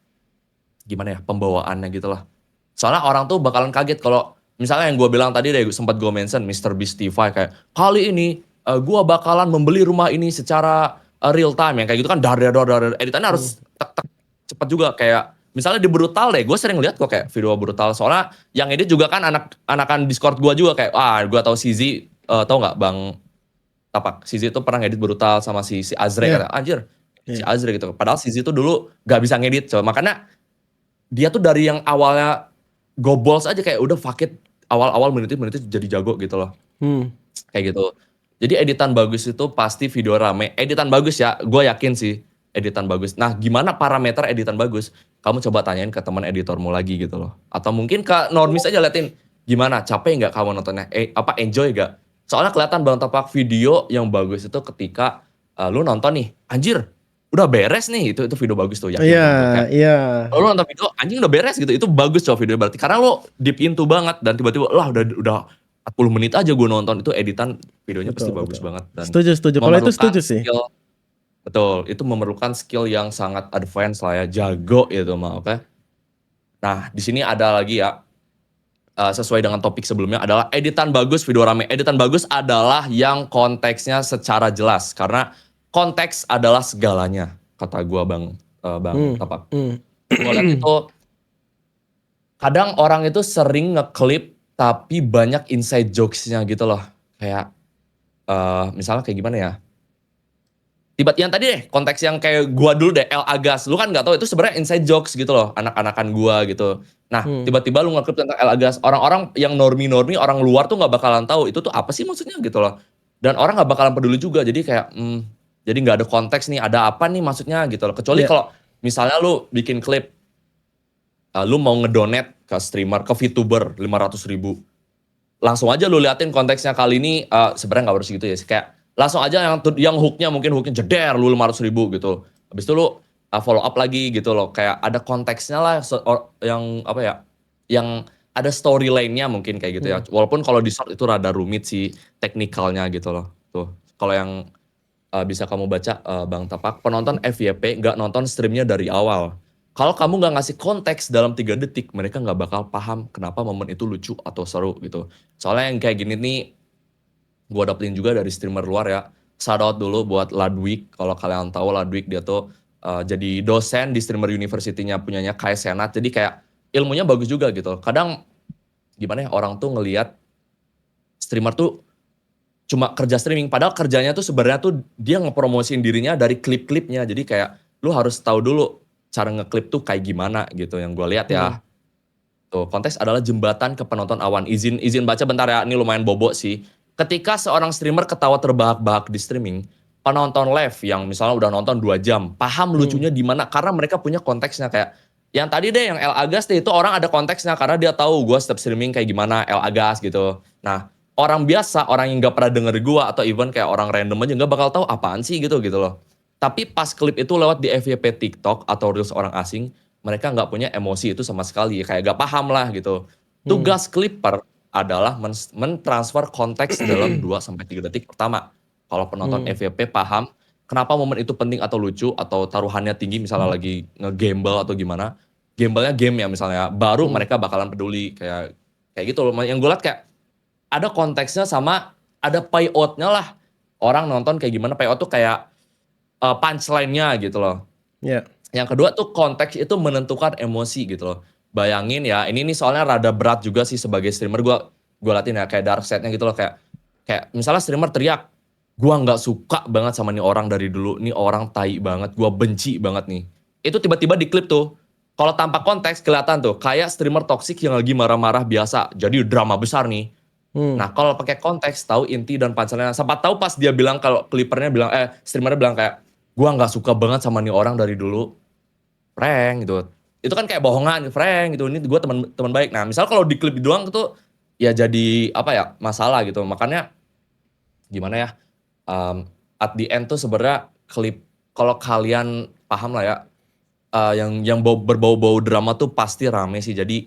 gimana ya pembawaannya gitu lah. Soalnya orang tuh bakalan kaget kalau misalnya yang gue bilang tadi deh sempat gue mention Mr. Beastify kayak kali ini gue bakalan membeli rumah ini secara real time yang kayak gitu kan dar editannya harus cepet juga kayak misalnya di Brutal deh, gue sering lihat kok kayak video Brutal. Soalnya yang edit juga kan anak-anakan Discord gue juga kayak, gue tahu Sizi, tau nggak Bang Tapak? Sizi itu pernah ngedit Brutal sama si Azre, kata, anjir, si Azre gitu. Padahal Sizi itu dulu gak bisa ngedit, makanya dia tuh dari yang awalnya goballs aja kayak udah fuck it, awal-awal menit jadi jago gitu loh. Kayak gitu. Jadi editan bagus itu pasti video rame. Editan bagus ya, gue yakin sih. Editan bagus. Nah, gimana parameter editan bagus? Kamu coba tanyain ke teman editormu lagi gitu loh. Atau mungkin ke normis aja liatin, gimana? Capek nggak kamu nontonnya? Enjoy gak? Soalnya kelihatan Bang Tapak video yang bagus itu ketika lu nonton nih, anjir, udah beres nih. Itu video bagus tuh. Iya. Lu nonton video, anjing udah beres gitu. Itu bagus coba videonya berarti. Karena lu deep into banget dan tiba-tiba lah udah 40 menit aja gue nonton itu editan videonya pasti bagus banget. Dan setuju. Kalau itu setuju sih. Betul, itu memerlukan skill yang sangat advance lah ya, jago itu mah, oke. Nah, di sini ada lagi ya, sesuai dengan topik sebelumnya adalah editan bagus, video rame. Editan bagus adalah yang konteksnya secara jelas, karena konteks adalah segalanya kata gua Bang Tapak. Gua lihat itu kadang orang itu sering ngeklip tapi banyak inside jokes-nya gitu loh. Kayak misalnya kayak gimana ya? Yang tadi deh, konteks yang kayak gua dulu deh, El Agas. Lu kan nggak tahu itu sebenarnya inside jokes gitu loh, anak-anakan gua gitu. Nah, tiba-tiba lu nge-clip tentang El Agas, orang-orang yang normi-normi, orang luar tuh nggak bakalan tahu itu tuh apa sih maksudnya gitu loh. Dan orang nggak bakalan peduli juga. Jadi kayak, jadi nggak ada konteks nih, ada apa nih maksudnya gitu loh. Kecuali Ya. kalau misalnya lu bikin klip, lu mau ngedonate ke streamer, ke VTuber 500.000. Langsung aja lu liatin konteksnya kali ini, sebenarnya nggak harus gitu ya, kayak langsung aja yang hooknya mungkin hooknya jeder lu 500.000 gitu. Habis itu lu follow up lagi gitu loh, kayak ada konteksnya lah yang apa ya, yang ada storyline-nya mungkin kayak gitu ya. Walaupun kalau di short itu rada rumit sih teknikalnya gitu loh. Tuh, kalau yang bisa kamu baca Bang Tapak, penonton FYP nggak nonton streamnya dari awal. Kalau kamu nggak ngasih konteks dalam 3 detik, mereka nggak bakal paham kenapa momen itu lucu atau seru gitu. Soalnya yang kayak gini nih, gue dapetin juga dari streamer luar ya. Shout out dulu buat Ludwig, kalau kalian tahu Ludwig dia tuh jadi dosen di streamer university-nya punyanya Kai Senat. Jadi kayak ilmunya bagus juga gitu. Kadang gimana ya, orang tuh ngelihat streamer tuh cuma kerja streaming, padahal kerjanya tuh sebenarnya tuh dia ngepromosiin dirinya dari klip-klipnya. Jadi kayak lu harus tahu dulu cara ngeklip tuh kayak gimana gitu yang gue lihat ya. Tuh, konteks adalah jembatan ke penonton awan. Izin baca bentar ya, ini lumayan bobo sih. Ketika seorang streamer ketawa terbahak-bahak di streaming, penonton live yang misalnya udah nonton 2 jam, paham lucunya di mana karena mereka punya konteksnya. Kayak yang tadi deh yang El Agas deh, itu orang ada konteksnya karena dia tahu gue setiap streaming kayak gimana El Agas gitu. Nah, orang biasa, orang yang nggak pernah denger gue atau even kayak orang random aja nggak bakal tahu apaan sih gitu loh. Tapi pas klip itu lewat di FYP TikTok atau Reels orang asing, mereka nggak punya emosi itu sama sekali, kayak nggak paham lah gitu. Tugas clipper adalah mentransfer konteks dalam 2-3 detik pertama. Kalau penonton FYP paham kenapa momen itu penting atau lucu atau taruhannya tinggi, misalnya lagi nge-gamble atau gimana, gamble-nya game ya misalnya, baru mereka bakalan peduli kayak gitu loh. Yang gue liat kayak ada konteksnya sama ada payout-nya lah. Orang nonton kayak gimana, payout tuh kayak punchline-nya gitu loh. Ya. Yang kedua tuh konteks itu menentukan emosi gitu loh. Bayangin ya, ini nih soalnya rada berat juga sih sebagai streamer, gua latih ya kayak dark side-nya gitu loh, kayak misalnya streamer teriak, gua nggak suka banget sama nih orang dari dulu, nih orang tai banget, gua benci banget nih. Itu tiba-tiba di klip tuh. Kalau tanpa konteks kelihatan tuh kayak streamer toksik yang lagi marah-marah biasa, jadi drama besar nih. Nah, kalau pakai konteks, tahu inti dan punchline-nya. Siapa tahu pas dia bilang, kalau streamernya bilang kayak, gua nggak suka banget sama nih orang dari dulu, prank gitu. Itu kan kayak bohongan, prank gitu. Ini gue teman baik. Nah, misal kalau di klip doang itu ya jadi apa ya, masalah gitu. Makanya gimana ya? At the end tuh sebenarnya klip, kalau kalian paham lah ya, yang berbau-bau drama tuh pasti rame sih. Jadi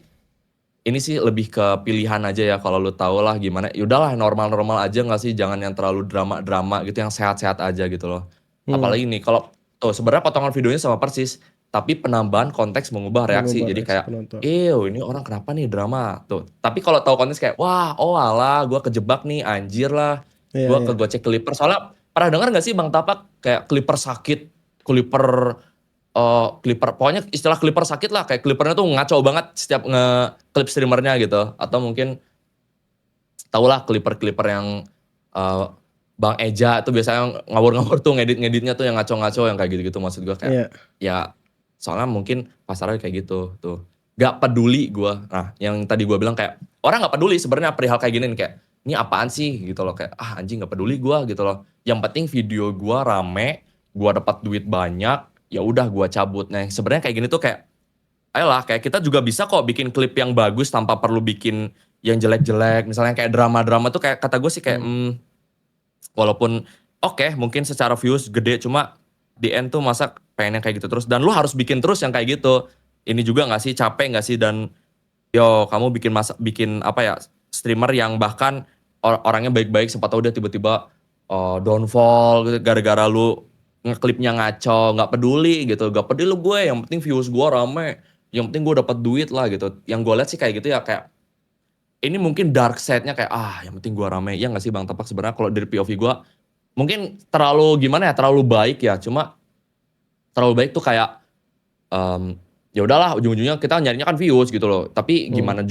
ini sih lebih ke pilihan aja ya, kalau lu tau lah gimana. Yaudahlah normal-normal aja nggak sih, jangan yang terlalu drama-drama gitu, yang sehat-sehat aja gitu loh. Apalagi nih kalau tuh sebenarnya potongan videonya sama persis, tapi penambahan konteks mengubah reaksi. Mengubah Jadi reaksi kayak, penonton. ini orang kenapa nih drama tuh. Tapi kalau tahu konteks kayak, wah, oh alah, gue kejebak nih, anjir lah, Iya, gue iya. kegocek clipper. Soalnya pernah dengar nggak sih Bang Tapak kayak clipper sakit, clipper, pokoknya istilah clipper sakit lah, kayak clippernya tuh ngaco banget setiap nge-clip streamernya gitu. Atau mungkin tau lah clipper yang Bang Eja tuh biasanya ngawur-ngawur tuh ngeditnya tuh yang ngaco-ngaco yang kayak gitu-gitu, maksud gue kayak Iya. ya soalnya mungkin pasarnya kayak gitu tuh. Gak peduli gue. Nah, yang tadi gue bilang kayak orang gak peduli sebenarnya perihal kayak gini nih, kayak ini apaan sih gitu loh, kayak anjing gak peduli gue gitu loh. Yang penting video gue rame, gue dapat duit banyak, ya udah gue cabut. Nah, sebenarnya kayak gini tuh kayak ayolah, kayak kita juga bisa kok bikin klip yang bagus tanpa perlu bikin yang jelek-jelek. Misalnya kayak drama-drama tuh kayak kata gue sih kayak walaupun oke, mungkin secara views gede, cuma di end tuh masa pengen yang kayak gitu terus, dan lu harus bikin terus yang kayak gitu. Ini juga nggak sih, capek nggak sih? Dan kamu bikin apa ya, streamer yang bahkan orangnya baik-baik, sempat tahu dia tiba-tiba downfall gitu gara-gara lu ngeklipnya ngaco. Nggak peduli gitu, nggak peduli lu gue, yang penting views gue rame, yang penting gue dapat duit lah gitu. Yang gue lihat sih kayak gitu ya, kayak ini mungkin dark side-nya kayak yang penting gue rame. Ya nggak sih Bang Tapak, sebenarnya kalau dari POV gue mungkin terlalu gimana ya, terlalu baik ya. Cuma terlalu baik tuh kayak ya udahlah ujung-ujungnya kita nyarinya kan views gitu loh. Tapi Hmm.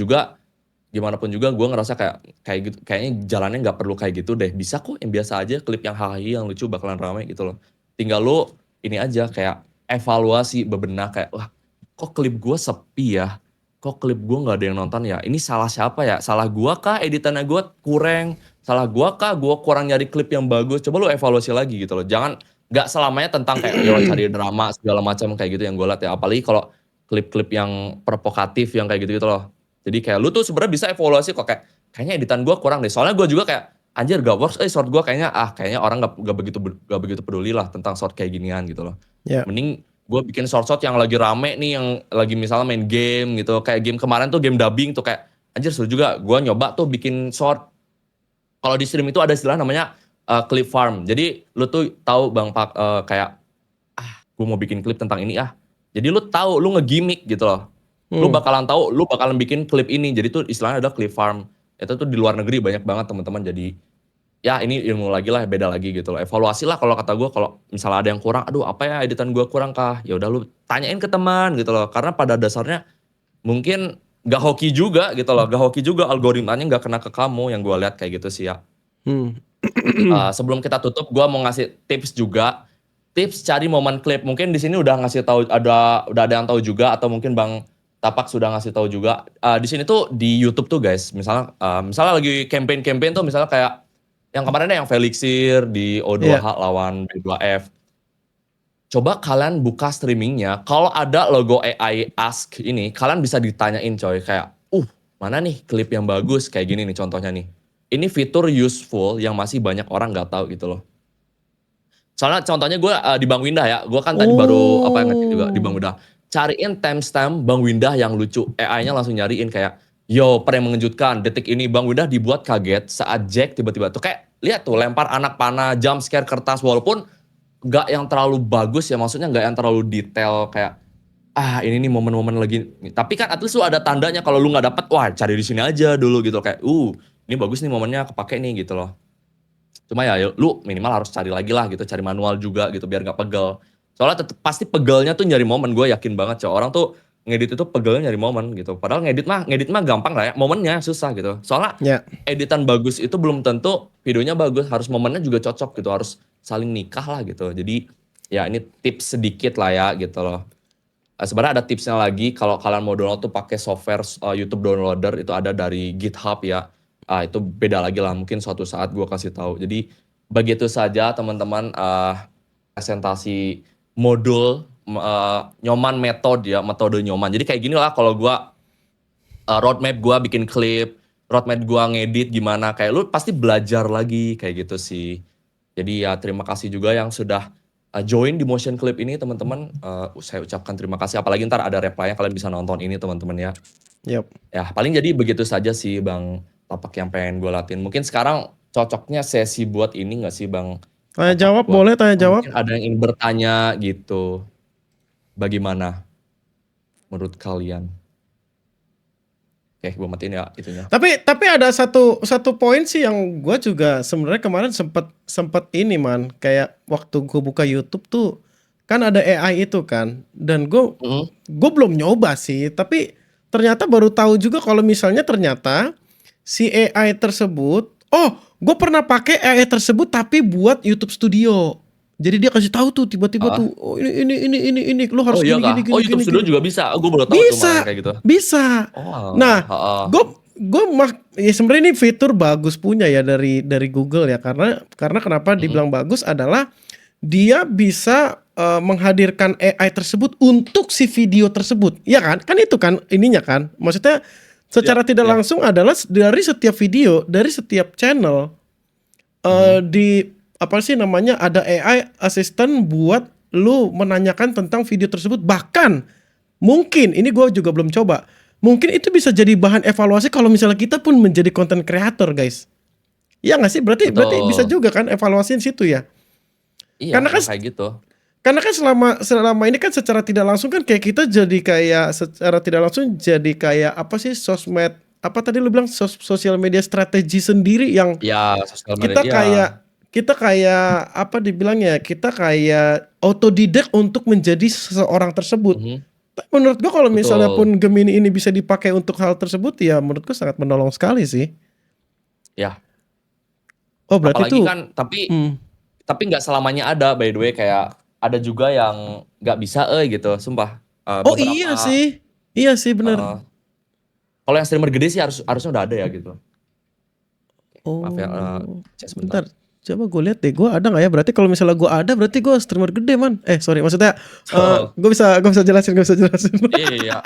gimana pun juga gue ngerasa kayak gitu, kayaknya jalannya nggak perlu kayak gitu deh. Bisa kok yang biasa aja, klip yang hahaha yang lucu bakalan ramai gitu loh. Tinggal lu ini aja kayak evaluasi bebenah kayak wah kok klip gue sepi ya, kok klip gue nggak ada yang nonton ya, ini salah siapa ya, salah gua kah editannya gue kurang, salah gua kah gue kurang nyari klip yang bagus. Coba lu evaluasi lagi gitu loh, jangan nggak selamanya tentang kayak yo cari drama segala macam kayak gitu yang gue liat ya, apalagi kalau klip-klip yang provokatif yang kayak gitu gitu loh. Jadi kayak lu tuh sebenarnya bisa evaluasi kok kayak kayaknya editan gue kurang deh, soalnya gue juga kayak anjir gak works short gue kayaknya orang gak begitu peduli lah tentang short kayak ginian gitu loh. Ya. Mending gue bikin short-short yang lagi rame nih, yang lagi misalnya main game gitu, kayak game kemarin tuh game dubbing tuh kayak anjir seru juga, gue nyoba tuh bikin short. Kalau di stream itu ada istilah namanya clip farm, jadi lu tuh tahu bang Pak kayak gue mau bikin klip tentang ini jadi lu tahu lu ngegimmick gitu loh, lu Hmm. bakalan tahu lu bakalan bikin klip ini, jadi tuh istilahnya ada clip farm. Itu tuh di luar negeri banyak banget teman-teman, jadi ya ini ilmu lagi lah, beda lagi gitu loh. Evaluasi lah kalau kata gue, kalau misalnya ada yang kurang, aduh apa ya editan gue kurang kah? Ya udah lu tanyain ke teman gitu loh. Karena pada dasarnya mungkin gak hoki juga gitu loh, gak hoki juga algoritmanya gak kena ke kamu, yang gue lihat kayak gitu sih ya. Hmm. Sebelum kita tutup, gue mau ngasih tips juga. Tips cari momen klip. Mungkin di sini udah ngasih tahu, udah ada yang tahu juga, atau mungkin Bang Tapak sudah ngasih tahu juga. Di sini tuh di YouTube tuh guys, misalnya lagi campaign tuh, misalnya kayak yang kemarin ada yang Felixir di O2H Ya. lawan B2F. Coba kalian buka streamingnya, kalau ada logo AI Ask ini, kalian bisa ditanyain coy, kayak, mana nih klip yang bagus, kayak gini nih contohnya nih. Ini fitur useful yang masih banyak orang nggak tahu gitu loh. Soalnya contohnya gue di Bang Windah ya, gue kan tadi baru ngecek juga di Bang Oh. Windah. Cariin timestamp Bang Windah yang lucu, AI-nya langsung nyariin kayak, yo prank mengejutkan, detik ini Bang Windah dibuat kaget saat Jack tiba-tiba tuh kayak, lihat tuh lempar anak panah, jump scare kertas, walaupun gak yang terlalu bagus ya, maksudnya gak yang terlalu detail kayak, ini nih momen-momen lagi, tapi kan at least lu ada tandanya kalau lu gak dapet, wah cari di sini aja dulu gitu, kayak, ini bagus nih momennya kepake nih gitu loh. Cuma ya lu minimal harus cari lagi lah gitu, cari manual juga gitu biar gak pegel. Soalnya tetep pasti pegelnya tuh nyari momen, gue yakin banget coy. Orang tuh ngedit itu pegelnya nyari momen gitu. Padahal ngedit mah gampang lah ya, momennya susah gitu. Soalnya Ya. editan bagus itu belum tentu videonya bagus, harus momennya juga cocok gitu, harus saling nikah lah gitu. Jadi ya ini tips sedikit lah ya gitu loh. Sebenarnya ada tipsnya lagi, kalau kalian mau download tuh pakai software YouTube Downloader, itu ada dari GitHub ya. Itu beda lagi lah, mungkin suatu saat gue kasih tahu. Jadi begitu saja teman-teman, presentasi modul Nyoman metode ya, metode Nyoman. Jadi kayak gini lah kalau gue roadmap gue bikin klip, roadmap gue ngedit gimana, kayak lu pasti belajar lagi kayak gitu sih. Jadi ya terima kasih juga yang sudah join di motion clip ini teman-teman. Saya ucapkan terima kasih, apalagi ntar ada reply-nya, kalian bisa nonton ini teman-teman ya. Yap. Ya paling jadi begitu saja sih Bang Tapak yang pengen gue latin. Mungkin sekarang cocoknya sesi buat ini gak sih Bang Tanya Tapak? jawab, Buat boleh tanya jawab. mungkin ada yang ingin bertanya gitu. Bagaimana menurut kalian? Oke, gue matiin ya itunya. Tapi ada satu poin sih yang gue juga sebenarnya kemarin sempet ini man, kayak waktu gue buka YouTube tuh kan ada AI itu kan, dan gue belum nyoba sih, tapi ternyata baru tahu juga kalau misalnya ternyata si AI tersebut, gue pernah pakai AI tersebut tapi buat YouTube Studio. Jadi dia kasih tahu tuh tiba-tiba tuh, ini lu harus Oh iya gini kah? gini Oh gini YouTube gini Studio gini. juga bisa? Gue baru tahu tuh malah yang Bisa, kayak gitu. bisa. Oh, Nah, heeh. gue ya sebenarnya ini fitur bagus punya ya dari Google ya, karena kenapa dibilang bagus adalah dia bisa menghadirkan AI tersebut untuk si video tersebut, ya kan? Kan itu kan ininya kan, maksudnya secara tidak langsung adalah dari setiap video, dari setiap channel di apa sih namanya, ada AI assistant buat lu menanyakan tentang video tersebut. Bahkan mungkin ini gue juga belum coba, mungkin itu bisa jadi bahan evaluasi kalau misalnya kita pun menjadi content creator guys. Iya nggak sih? Berarti bisa Betul. juga kan evaluasiin situ ya. Iya, Karena kan kayak gitu. karena kan selama ini kan secara tidak langsung kan kayak kita jadi kayak secara tidak langsung jadi kayak apa sih, sosmed, apa tadi lu bilang, sosial media strategi sendiri yang Iya, sosial media. kita Iya. kita kayak apa dibilangnya? Kita kayak autodidak untuk menjadi seseorang tersebut. Tapi menurut gua kalau misalnya Betul. pun Gemini ini bisa dipakai untuk hal tersebut ya menurutku sangat menolong sekali sih. Ya, Oh berarti apalagi tuh kan tapi nggak selamanya ada, by the way, kayak ada juga yang nggak bisa gitu, sumpah. oh iya Beberapa sih. Iya sih bener. eh, kalau yang streamer gede sih harusnya udah ada ya gitu. Maaf ya, Oh, cek sebentar. bentar. Coba gue lihat deh, gue ada nggak ya? Berarti kalau misalnya gue ada, berarti gue streamer gede man. Sorry, maksudnya So, gue bisa jelasin, gue bisa jelasin. iya,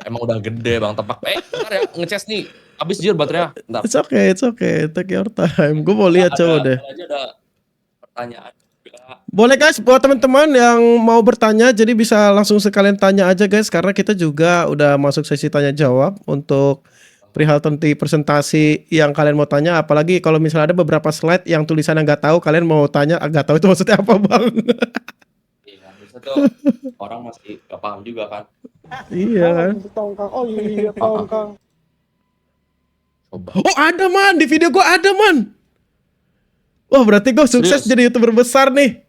emang udah gede bang tepak. Bentar ya, ngecas nih, habis jujur baterainya. Bentar. It's okay, take your time. Gue mau lihat coba deh. Aja ada pertanyaan juga. Boleh guys, buat teman-teman yang mau bertanya, jadi bisa langsung sekalian tanya aja guys, karena kita juga udah masuk sesi tanya jawab untuk perihal tentang presentasi yang kalian mau tanya. Apalagi kalau misalnya ada beberapa slide yang tulisannya nggak tahu, kalian mau tanya nggak tahu itu maksudnya apa bang? Iya, bisa tuh orang masih gak paham juga kan. Iya kan? Tongkang. Oh iya tongkang. Coba. Oh ada man, di video gua ada man. Wah berarti gue sukses Serius? jadi YouTuber besar nih.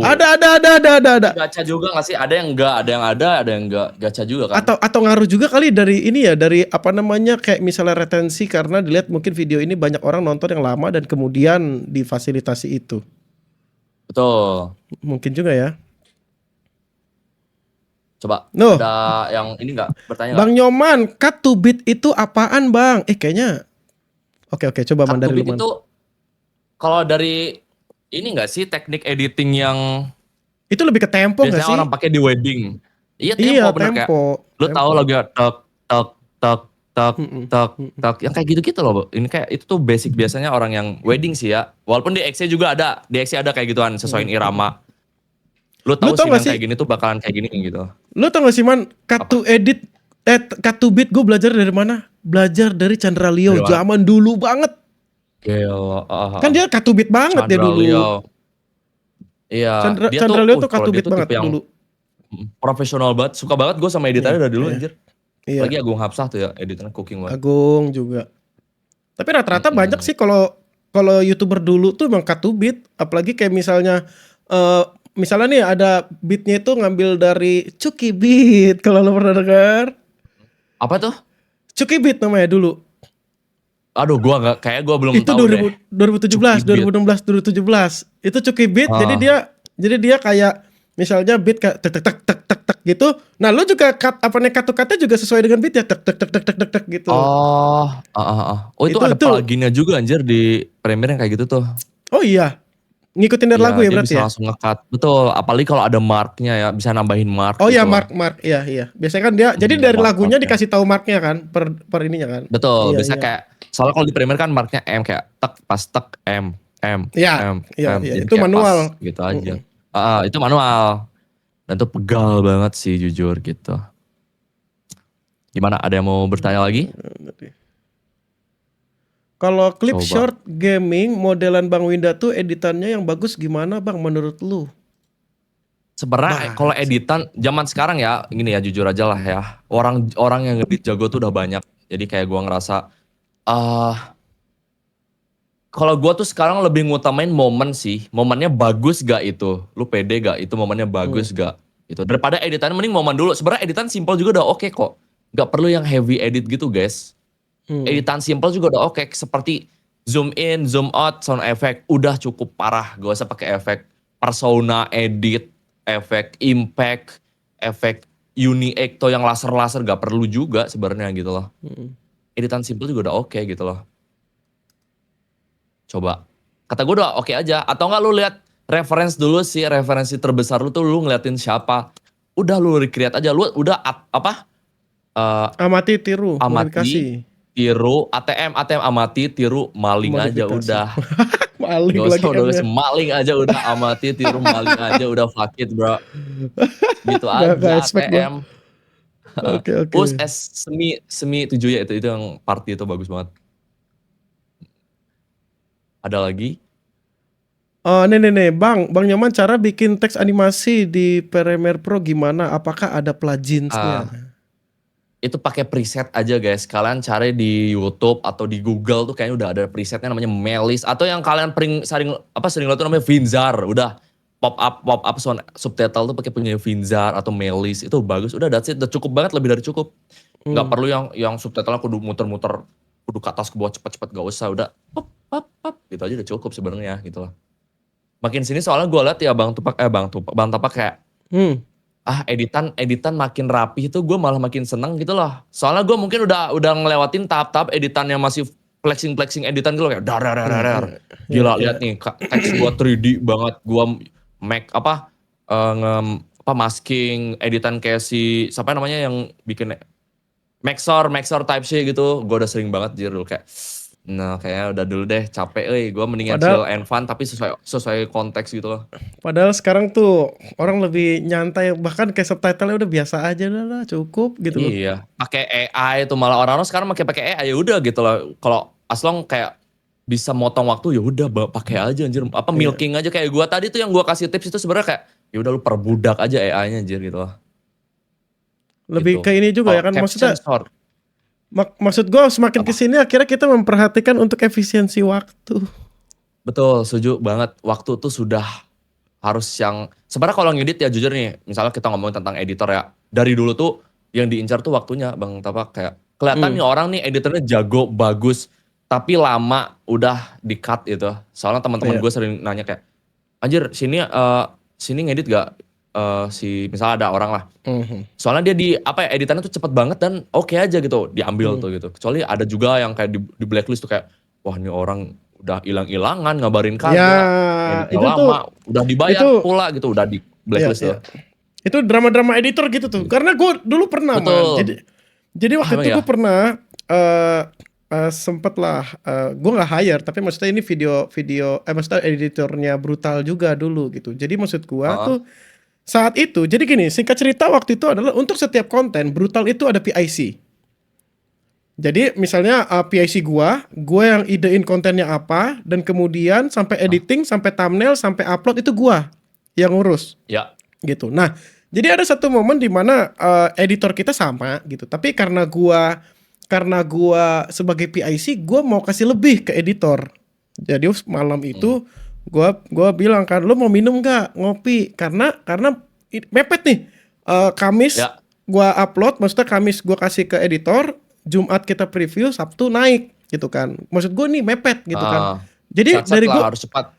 Ada. Ada. Gacha juga gak sih? Ada yang enggak, ada yang enggak. Gacha juga kan? Atau ngaruh juga kali dari ini ya, dari apa namanya kayak misalnya retensi karena dilihat mungkin video ini banyak orang nonton yang lama dan kemudian difasilitasi itu. Betul. Mungkin juga ya. Coba Nuh. ada yang ini enggak bertanya Bang enggak? Nyoman, cut to beat itu apaan bang? Kayaknya. Oke coba man Cut to dari beat lu man. itu kalau dari ini enggak sih teknik editing yang Itu lebih ke tempo nggak biasanya sih? orang pakai di wedding? Iya, Iya bener kayak tempo. lu tahu lagu ya tek yang kayak gitu-gitu loh. Bu. Ini kayak itu tuh basic biasanya orang yang wedding sih ya. Walaupun di XC juga ada, di XC ada kayak gituan sesuaiin irama. Lu tahu tau sih gak yang sih? kayak gini tuh bakalan kayak gini gitu. Lu tau gak sih man, cut to beat gue belajar dari mana? Belajar dari Chandra Leo Dari mana? zaman dulu banget. Gila, Kan dia cut to beat banget dia Chandra dulu. Leo. Iya, dia Chandra tuh Leo tuh cut kalau to dia beat tuh banget tipe yang dulu. profesional banget. Suka banget gue sama editannya dari dulu anjir. Iya. Lagi Agung Hapsah tuh ya editannya cooking banget. Agung juga. Tapi rata-rata banyak sih kalau YouTuber dulu tuh emang cut to beat, apalagi kayak misalnya misalnya nih ada beatnya itu ngambil dari Cuki Beat kalau lo pernah dengar. Apa tuh? Cuki Beat namanya dulu. Aduh, gua belum Itu tahu deh. 2017, Cuki Beat. 2016, 2017. Itu Cuki Beat. Jadi dia kayak misalnya beat kayak tek tek tek tek tek tek gitu. Nah, lu juga cut katanya juga sesuai dengan beat ya tek tek tek tek tek tek tek gitu. Oh itu ada pluginnya juga anjir di Premiere yang kayak gitu tuh. Oh iya. Ngikutin dari lagu ya dia berarti bisa ya? langsung nge-cut. Betul, apalagi kalau ada marknya ya, bisa nambahin mark Oh gitu iya loh. mark iya. Biasanya kan dia jadi dari lagunya dikasih tahu marknya kan per ininya kan. Betul, Iya, biasanya iya. kayak soalnya kalau di Premiere kan marknya M kayak tek pas tek M. Iya, Jadi itu kayak manual. pas gitu aja. Itu manual. Dan itu pegal banget sih jujur gitu. Gimana, ada yang mau bertanya lagi? Kalau klip Coba. short gaming modelan Bang Winda tuh editannya yang bagus gimana Bang menurut lu? Sebenarnya kalau editan zaman sekarang ya, gini ya jujur aja lah ya. Orang yang ngedit jago tuh udah banyak. Jadi kayak gua ngerasa kalau gua tuh sekarang lebih ngutamain momen sih. Momennya bagus gak itu? Lu pede gak itu momennya bagus gak? Gitu. Daripada editannya mending momen dulu. Sebenarnya editan simple juga udah oke kok. Gak perlu yang heavy edit gitu guys. Editan simple juga udah oke. Seperti zoom in, zoom out, sound effect udah cukup parah. Gak usah pakai efek persona edit, efek impact, efek uni-ecto yang laser-laser gak perlu juga sebenarnya gitu loh. Editan simple juga udah oke gitu loh. Coba. Kata gue udah oke aja. Atau enggak lu lihat referensi dulu sih, referensi terbesar lu tuh lu ngeliatin siapa. Udah lu recreate aja. Lu udah Amati, tiru, modifikasi. amati, tiru, ATM amati, tiru, maling aja Modifikasi. udah. Maling Gak lagi usah udah M-nya. maling aja udah, amati, tiru, maling aja udah, fuck it bro. Gitu Gak aja expect gua. ATM. Oke. Push semi 7 ya itu yang party itu bagus banget. Ada lagi? Oh, nih, Bang Nyoman cara bikin teks animasi di Premiere Pro gimana? Apakah ada pluginsnya? Itu pakai preset aja guys. Kalian cari di YouTube atau di Google tuh kayaknya udah ada presetnya namanya Melis atau yang kalian sering lihat tuh namanya Vinzar. Udah pop up subtitle tuh pakai punya Vinzar atau Melis. Itu bagus. Udah that's it. Udah cukup banget, lebih dari cukup. Nggak perlu yang subtitlenya kudu muter-muter, kudu ke atas ke bawah cepet-cepet, gak usah. Udah pop gitu aja udah cukup sebenarnya gitu loh. Makin sini soalnya gue liat ya Bang Tapak kayak editan makin rapi itu gue malah makin seneng gitu loh. Soalnya gue mungkin udah ngelewatin tahap-tahap editan yang masih flexing editan gitu loh kayak dar. Gila lihat nih teks gue 3D banget. Gue masking editan kayak si siapa namanya yang bikin Maxor type C gitu. Gue udah sering banget dulu kayak nah kayaknya udah dulu deh capek gue mendingan chill and fun tapi sesuai konteks gitu loh. Padahal sekarang tuh orang lebih nyantai, bahkan kayak subtitle-nya udah biasa aja lah, cukup gitu loh. Iya, pakai AI tuh malah orang-orang sekarang pakai AI ya udah gitu loh. Kalau as long kayak bisa motong waktu ya udah pakai aja anjir. Milking aja kayak gua tadi tuh yang gua kasih tips itu sebenarnya kayak ya udah lu perbudak aja AI-nya anjir gitu loh. Lebih Gitu. ke ini juga ya kan maksudnya. Maksud gue semakin kesini akhirnya kita memperhatikan untuk efisiensi waktu. Betul, setuju banget. Waktu tuh sudah harus yang sebenarnya kalau ngedit ya jujur nih, misalnya kita ngomongin tentang editor ya, dari dulu tuh yang diincar tuh waktunya Bang Tapak kayak kelihatan nih orang nih editornya jago, bagus, tapi lama udah di-cut gitu. Soalnya teman-teman gue sering nanya kayak, anjir sini ngedit gak? Misalnya ada orang lah. Soalnya dia editannya tuh cepet banget dan oke aja gitu, diambil tuh gitu. Kecuali ada juga yang kayak di blacklist tuh kayak, wah ini orang udah hilang-hilangan ngabarin kagak. Ya, itu lama, tuh udah dibayar pula gitu, udah di blacklist tuh. Itu drama-drama editor gitu tuh. Karena gue dulu pernah Jadi waktu itu gue pernah sempet lah, gue nggak hire, tapi maksudnya ini maksudnya editornya Brutal juga dulu gitu. Jadi maksud gue tuh saat itu, jadi gini, singkat cerita waktu itu adalah untuk setiap konten Brutal itu ada PIC. Jadi misalnya PIC gue yang idein kontennya apa, dan kemudian sampai editing, sampai thumbnail, sampai upload itu gue yang ngurus. Ya. Gitu. Nah, jadi ada satu momen di mana editor kita sama gitu, tapi karena gue sebagai PIC, gue mau kasih lebih ke editor. Jadi malam itu gue bilang kan, lo mau minum gak ngopi? Karena mepet nih. Kamis gue upload, maksudnya Kamis gue kasih ke editor, Jumat kita preview, Sabtu naik gitu kan. Maksud gue nih mepet gitu kan. Jadi dari gue harus cepat.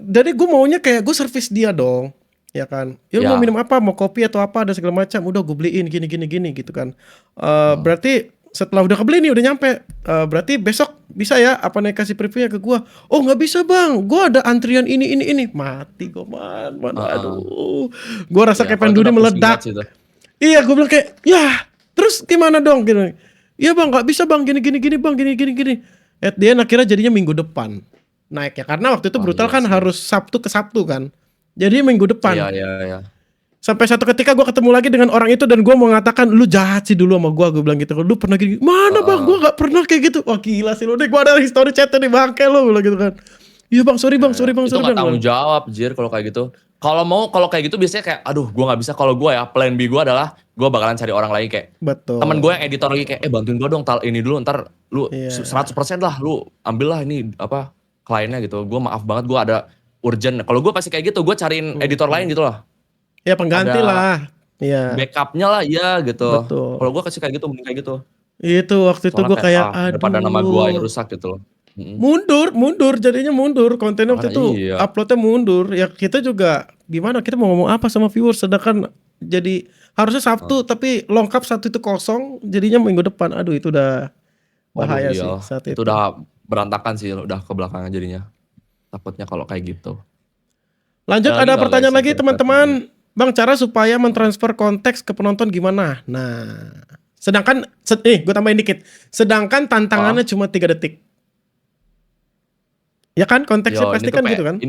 Jadi gue maunya kayak gue servis dia dong. Ya kan. Ya mau minum apa? Mau kopi atau apa? Ada segala macam. Udah gue beliin gini gitu kan. Berarti setelah udah kebeli nih, udah nyampe, berarti besok bisa ya apa nih kasih previewnya ke gue. Oh nggak bisa bang, gue ada antrian ini. Mati gue aduh. Gue rasa kayak penduni meledak. Iya gue bilang kayak, ya terus gimana dong gitu. Iya bang nggak bisa bang gini bang gini. At the end akhirnya jadinya minggu depan naik ya, karena waktu itu Brutal kan harus Sabtu ke Sabtu kan. Jadi minggu depan. Iya. Sampai satu ketika gue ketemu lagi dengan orang itu dan gue mau mengatakan, lu jahat sih dulu sama gue bilang gitu. Lu pernah gini? Mana bang? Gue gak pernah kayak gitu. Wah gila sih lu deh. Gue ada history chatnya di bangke lu bilang gitu kan. Iya bang, sorry bang. Itu gak tanggung jawab Jir kalau kayak gitu. Kalau kayak gitu biasanya kayak, aduh gue gak bisa. Kalau gue ya, plan B gue adalah gue bakalan cari orang lagi kayak. Betul. Temen gue yang editor lagi kayak, bantuin gue dong ini dulu, ntar lu 100% lah, lu ambil lah ini kliennya gitu. Gue maaf banget gue ada urgent. Kalau gue pasti kayak gitu, gue cariin editor lain gitu loh. Ya pengganti lah. Iya. Backupnya lah ya gitu. Betul. Kalau gue kasih kayak gitu, mending kayak gitu. Itu waktu itu gue kayak, aduh. Daripada nama gue yang rusak gitu loh. Mundur jadinya kontennya waktu itu uploadnya mundur. Ya kita juga gimana, kita mau ngomong apa sama viewers, sedangkan jadi harusnya Sabtu tapi lengkap Sabtu itu kosong, jadinya minggu depan. Aduh itu udah bahaya sih saat itu. Itu udah berantakan sih, udah ke belakangnya jadinya. Takutnya kalau kayak gitu. Lanjut, ada pertanyaan lagi teman-teman. Bang, cara supaya mentransfer konteks ke penonton gimana? Nah, sedangkan gue tambahin dikit. Sedangkan tantangannya cuma 3 detik. Ya kan, konteksnya pasti kan gitu kan?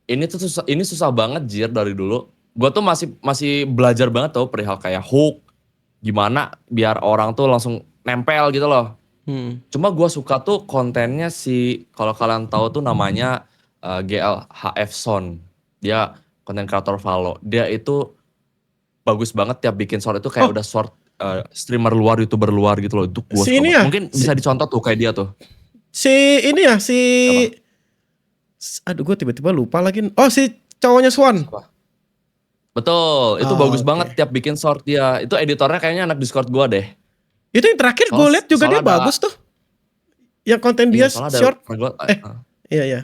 Ini susah banget Jir dari dulu. Gue tuh masih belajar banget tuh perihal kayak hook, gimana biar orang tuh langsung nempel gitu loh. Cuma gue suka tuh kontennya kalau kalian tahu tuh namanya GLHF Son. Dia konten kreator Valo. Dia itu bagus banget tiap bikin short itu kayak udah short streamer luar, YouTuber luar gitu loh. Itu gue Si suka ini banget. ya, Mungkin bisa dicontoh tuh kayak dia tuh. si ini ya, Apa? aduh gue tiba-tiba lupa lagi. Oh, si cowoknya Swan. Apa? Betul, itu Ah, bagus banget oke. tiap bikin short dia. Itu editornya kayaknya anak Discord gue deh. Itu yang terakhir gue Soalnya, lihat juga dia soalnya ada, bagus tuh. Yang konten iya dia soalnya ada, short. pernah gua, Iya iya.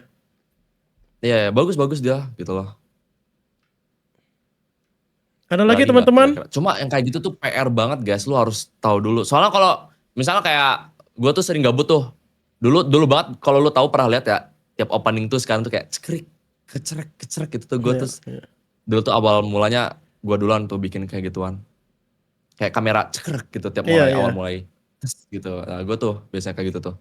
iya bagus-bagus dia gitu loh. Ada lagi Apalagi nggak teman-teman? kira-kira. Cuma yang kayak gitu tuh PR banget guys, lu harus tahu dulu. Soalnya kalau misalnya kayak gue tuh sering gabut tuh. Dulu banget kalau lu tahu pernah lihat ya, tiap opening tuh sekarang tuh kayak cekrik, kecerek gitu tuh gue Iya, terus iya. dulu tuh awal mulanya gue duluan tuh bikin kayak gituan. Kayak kamera cekrek gitu tiap Iya, mulai iya. awal mulai. Gitu. Nah, gue tuh biasanya kayak gitu tuh.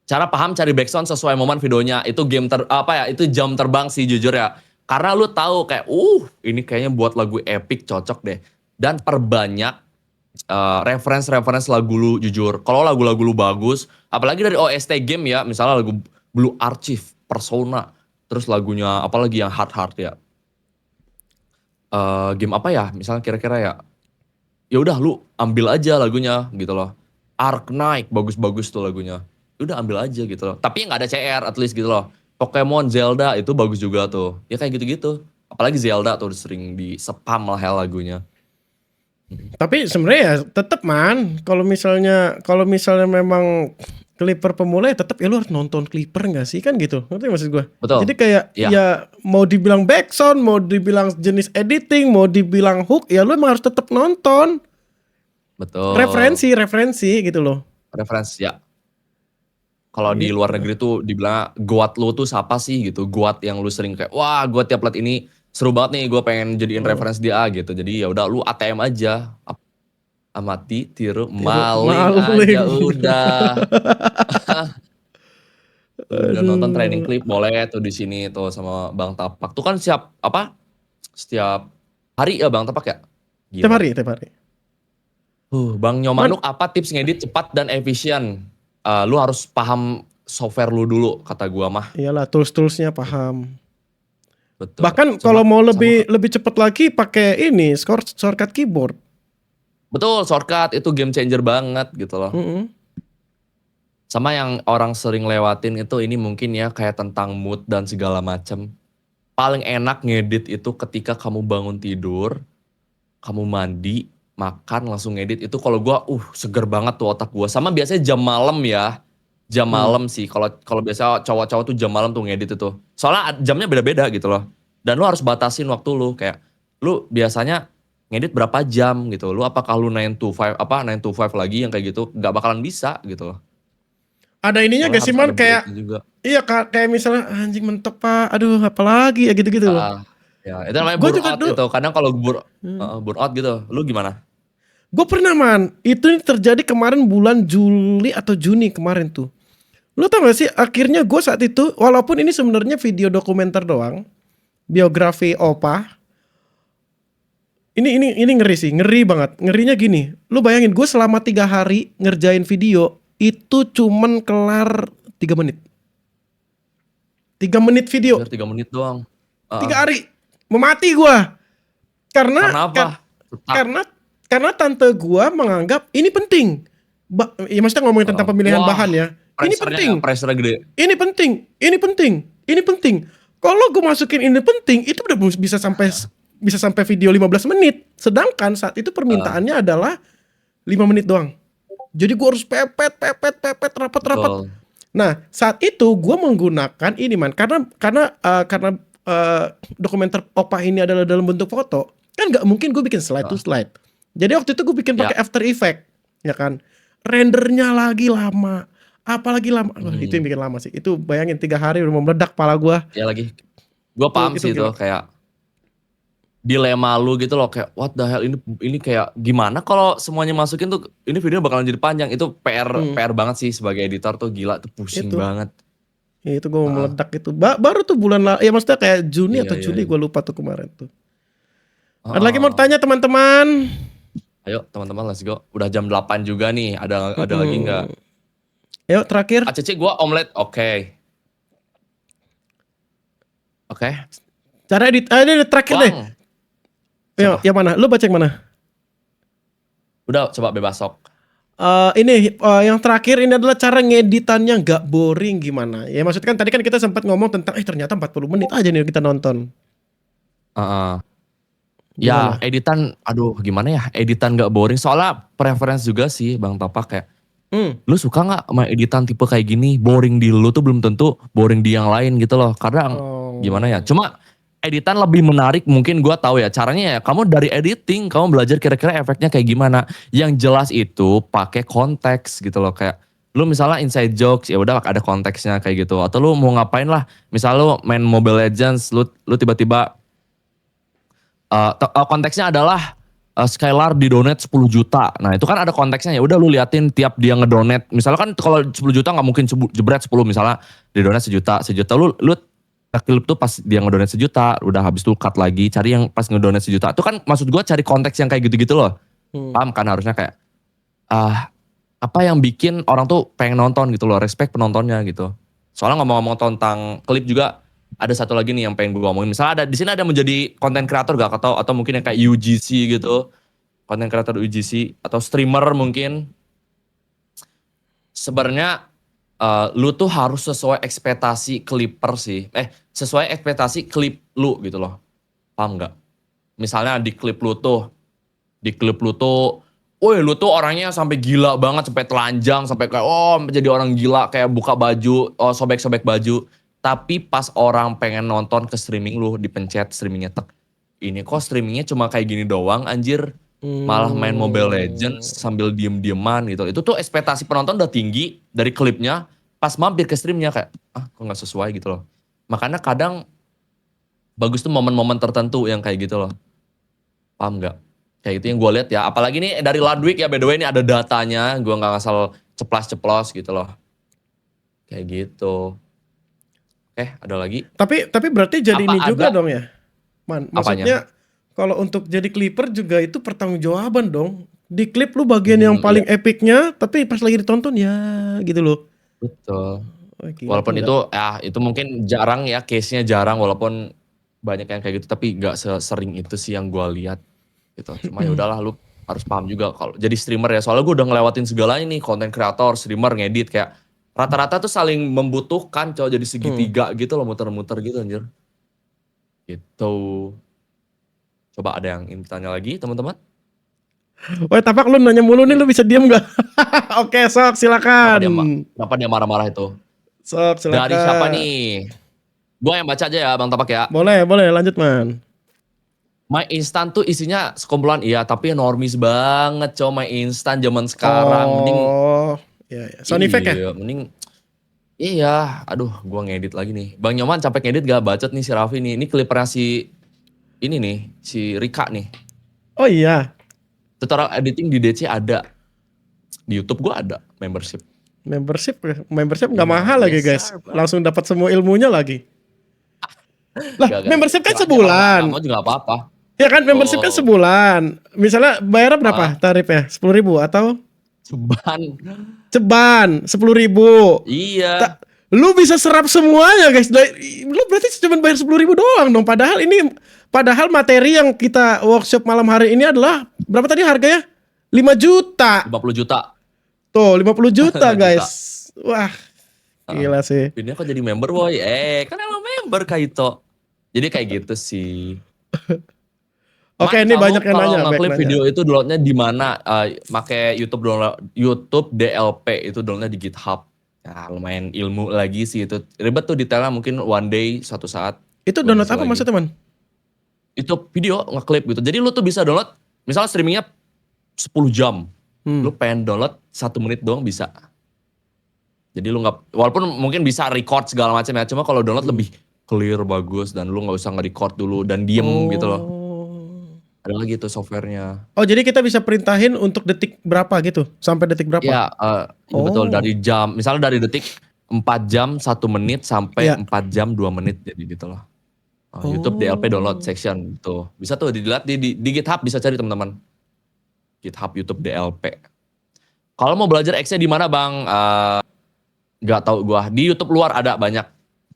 Cara paham cari backsound sesuai momen videonya itu itu jam terbang sih jujur ya. Karena lu tahu kayak ini kayaknya buat lagu epic cocok deh. Dan perbanyak reference lagu lu jujur. Kalau lagu-lagu lu bagus, apalagi dari OST game ya, misalnya lagu Blue Archive, Persona, terus lagunya apalagi yang hard ya. Game apa ya? Misalnya kira-kira ya udah lu ambil aja lagunya gitu loh. Ark Knight bagus-bagus tuh lagunya. Ya udah ambil aja gitu loh. Tapi nggak ada CR at least gitu loh. Pokemon, Zelda itu bagus juga tuh. Ya kayak gitu-gitu. Apalagi Zelda tuh sering di spam lah ya lagunya. Tapi sebenarnya ya tetap man, kalau misalnya memang Clipper pemula ya tetap ya lu harus nonton Clipper nggak sih kan gitu. Ngerti maksud gue? Betul. Jadi kayak Iya. ya mau dibilang backsound, mau dibilang jenis editing, mau dibilang hook, ya lu emang harus tetap nonton. Betul. Referensi gitu loh. Referensi ya. Kalau di Gitu. luar negeri tuh dibilang goat lu tuh siapa sih gitu. Goat yang lu sering kayak wah gue tiap liat ini seru banget nih gue pengen jadiin referensi dia gitu. Jadi ya udah lu ATM aja. Amati, tiru, maling aja udah. Udah nonton training clip boleh tuh di sini tuh sama Bang Tapak. Tuh kan setiap hari ya Bang Tapak ya? Tiap Gila. hari. Bang Nyomanuk apa tips ngedit cepat dan efisien? Lu harus paham software lu dulu kata gua mah. Iyalah tools-toolsnya paham. Betul. Bahkan kalau mau lebih cepat lagi pakai ini shortcut keyboard. Betul, shortcut itu game changer banget gitu loh. Sama yang orang sering lewatin itu ini mungkin ya kayak tentang mood dan segala macam. Paling enak ngedit itu ketika kamu bangun tidur, kamu mandi, makan langsung ngedit itu kalau gua seger banget tuh otak gua. Sama biasanya jam malam ya. Jam malam sih. Kalau biasa cowok-cowok tuh jam malam tuh ngedit itu. Soalnya jamnya beda-beda gitu loh. Dan lu harus batasin waktu lu kayak lu biasanya ngedit berapa jam gitu. Lu apakah lu 9 to 5 lagi yang kayak gitu nggak bakalan bisa gitu loh. Ada ininya Soalnya gak sih harus man ada kayak breaknya juga. iya kayak misalnya anjing mentok pak, aduh apalagi ya gitu-gitu loh. Ya itu namanya Gua burn juga out itu. Kadang kalau burn out gitu, lu gimana? Gue pernah man, itu terjadi kemarin bulan Juli atau Juni kemarin tuh. Lu tau gak sih akhirnya gue saat itu, walaupun ini sebenarnya video dokumenter doang, biografi Opa. Ini ngeri sih, ngeri banget. Ngerinya gini, lu bayangin gue selama 3 hari ngerjain video itu cuman kelar 3 menit. 3 menit video. 3 menit doang. 3 hari. Memati gue. Karena apa? Karena tante gue menganggap ini penting. Ya maksudnya ngomongin tentang pemilihan bahan ya. Ini penting. Pressure gede. Ini penting. Kalau gue masukin ini penting, itu udah bisa sampai video 15 menit. Sedangkan saat itu permintaannya adalah 5 menit doang. Jadi gue harus pepet, rapat. Nah, saat itu gue menggunakan ini man, karena dokumenter Opa ini adalah dalam bentuk foto, kan nggak mungkin gue bikin slide to slide. Jadi waktu itu gue bikin pakai After Effects, ya kan. Rendernya lagi lama, apalagi lama. Itu yang bikin lama sih. Itu bayangin 3 hari udah mau meledak kepala gue. Ya lagi, gue paham sih itu kayak dilema lu gitu loh kayak what the hell ini kayak gimana kalau semuanya masukin tuh ini video bakalan jadi panjang. Itu PR banget sih sebagai editor tuh gila tuh pusing banget. Itu gue mau meledak itu. Baru tuh bulan ya maksudnya kayak Juni atau Juli gue lupa tuh kemarin tuh. Ada lagi mau tanya teman-teman? Ayo teman-teman let's go. Udah jam 8 juga nih. Ada lagi nggak? Yuk terakhir. ACC gue omelet oke. Cara edit ini terakhir deh. Siapa? Yang mana? Lu baca yang mana? Udah coba bebas sok. Yang terakhir ini adalah cara ngeditannya nggak boring gimana? Ya maksudnya kan tadi kan kita sempat ngomong tentang ternyata 40 menit aja nih kita nonton. Heeh. Ya Gimana? editan, aduh gimana ya, editan gak boring. Soalnya preference juga sih Bang Tapak kayak, Hmm. lu suka gak sama editan tipe kayak gini? Boring di lu tuh belum tentu boring di yang lain gitu loh. Kadang gimana ya, Oh. cuma editan lebih menarik mungkin gua tahu ya. Caranya ya kamu dari editing, kamu belajar kira-kira efeknya kayak gimana. Yang jelas itu pakai konteks gitu loh. Kayak lu misalnya inside jokes, ya udah ada konteksnya kayak gitu. Atau lu mau ngapain lah, misal lu main Mobile Legends, lu tiba-tiba konteksnya adalah Skylar di donate 10 juta. Nah itu kan ada konteksnya, ya udah lu liatin tiap dia ngedonate. Misalnya kan kalau 10 juta nggak mungkin jebret 10, misalnya di donate sejuta lu klip tuh pas dia ngedonate sejuta, udah habis tuh cut lagi, cari yang pas ngedonate sejuta. Itu kan maksud gua cari konteks yang kayak gitu-gitu loh. Paham kan, harusnya kayak apa yang bikin orang tuh pengen nonton gitu loh, respect penontonnya gitu. Soalnya ngomong-ngomong tentang klip juga, ada satu lagi nih yang pengen gue ngomongin. Misalnya di sini ada menjadi konten kreator gak, atau mungkin yang kayak UGC gitu, konten kreator UGC atau streamer mungkin. Sebenarnya lu tuh harus sesuai ekspektasi clipper sih. Sesuai ekspektasi klip lu gitu loh. Paham gak? Misalnya di klip lu tuh, woi lu tuh orangnya sampai gila banget, sampai telanjang, sampai kayak jadi orang gila, kayak buka baju, sobek-sobek baju. Tapi pas orang pengen nonton ke streaming lu, dipencet streamingnya tek. Ini kok streamingnya cuma kayak gini doang anjir. Malah main Mobile Legends sambil diem-dieman gitu. Itu tuh ekspektasi penonton udah tinggi dari klipnya. Pas mampir ke streamnya kayak, kok gak sesuai gitu loh. Makanya kadang bagus tuh momen-momen tertentu yang kayak gitu loh. Paham gak? Kayak itu yang gue lihat ya. Apalagi nih dari Ludwig ya, by the way ini ada datanya. Gue gak ngasal ceplas-ceplos gitu loh. Kayak gitu. Ada lagi? Tapi berarti jadi Apa ini juga ada? dong ya, Man. Maksudnya kalau untuk jadi clipper juga itu pertanggungjawaban dong. Di klip lu bagian yang paling Iya, epicnya, tapi pas lagi ditonton ya gitu loh. betul. Wah, gila tuh Walaupun itu mungkin jarang ya, case-nya jarang, walaupun banyak yang kayak gitu, tapi gak sesering itu sih yang gue lihat gitu. Cuma ya udahlah, lu harus paham juga kalau jadi streamer ya. Soalnya gue udah ngelewatin segalanya nih, konten kreator, streamer, ngedit, kayak rata-rata tuh saling membutuhkan, cow, jadi segitiga gitu loh, muter-muter gitu anjir. Gitu. Coba ada yang ingin tanya lagi teman-teman? Woi Tapak, lu nanya mulu nih, lu bisa diem gak? Oke, sok silakan. Kenapa dia marah-marah itu? Sok silakan. Dari siapa nih? Gue yang baca aja ya Bang Tapak ya. Boleh lanjut Man. My Instant tuh isinya sekumpulan, iya tapi normis banget cow My Instant zaman sekarang. Mending iya. Sound effect ya? iya, mending iya, aduh gua ngedit lagi nih. Bang Nyoman capek ngedit gak? Bacot nih si Raffi nih. Ini klipernya ini nih, si Rika nih. Oh iya. Tutorial editing di DC ada. Di YouTube gua ada membership. Membership nggak Iya, mahal lagi yes, guys. sir, bro. Langsung dapat semua ilmunya lagi. Lah, Gak. membership kan Kalau sebulan. mau juga gak apa-apa. Ya kan membership kan Oh. sebulan. Misalnya bayar berapa tarifnya? 10.000 atau ceban 10.000. Iya. Lu bisa serap semuanya guys. Lu berarti cuma bayar 10.000 doang dong. Padahal materi yang kita workshop malam hari ini adalah berapa tadi harganya? 5 juta. 50 juta. Tuh 50 juta 5 guys. Wah, gila sih. Ini kok jadi member boy? Kan emang member Kaito. Jadi kayak gitu sih. Oke, ini banyak yang nanya. Kalau ngeklip video itu downloadnya di mana? Make YouTube DLP itu downloadnya di GitHub. Ya lumayan ilmu lagi sih itu. Ribet tuh detailnya, mungkin one day suatu saat. Itu download apa maksudnya teman? Itu video ngeklip gitu. Jadi lu tuh bisa download, misalnya streamingnya 10 jam. Lu pengen download 1 menit doang bisa. Jadi lu nggak, walaupun mungkin bisa record segala macam ya, cuma kalau download lebih clear, bagus, dan lu nggak usah nge-record dulu dan diem gitu loh. Ada lagi tuh softwarenya. Oh, jadi kita bisa perintahin untuk detik berapa gitu? Sampai detik berapa? Iya, betul, dari jam, misalnya dari detik 4 jam 1 menit sampai 4 jam 2 menit, jadi gitu loh. YouTube DLP download section tuh. Bisa tuh dilihat di GitHub, bisa cari teman-teman. GitHub YouTube DLP. Kalau mau belajar X-nya di mana Bang? Gak tahu gua. Di YouTube luar ada banyak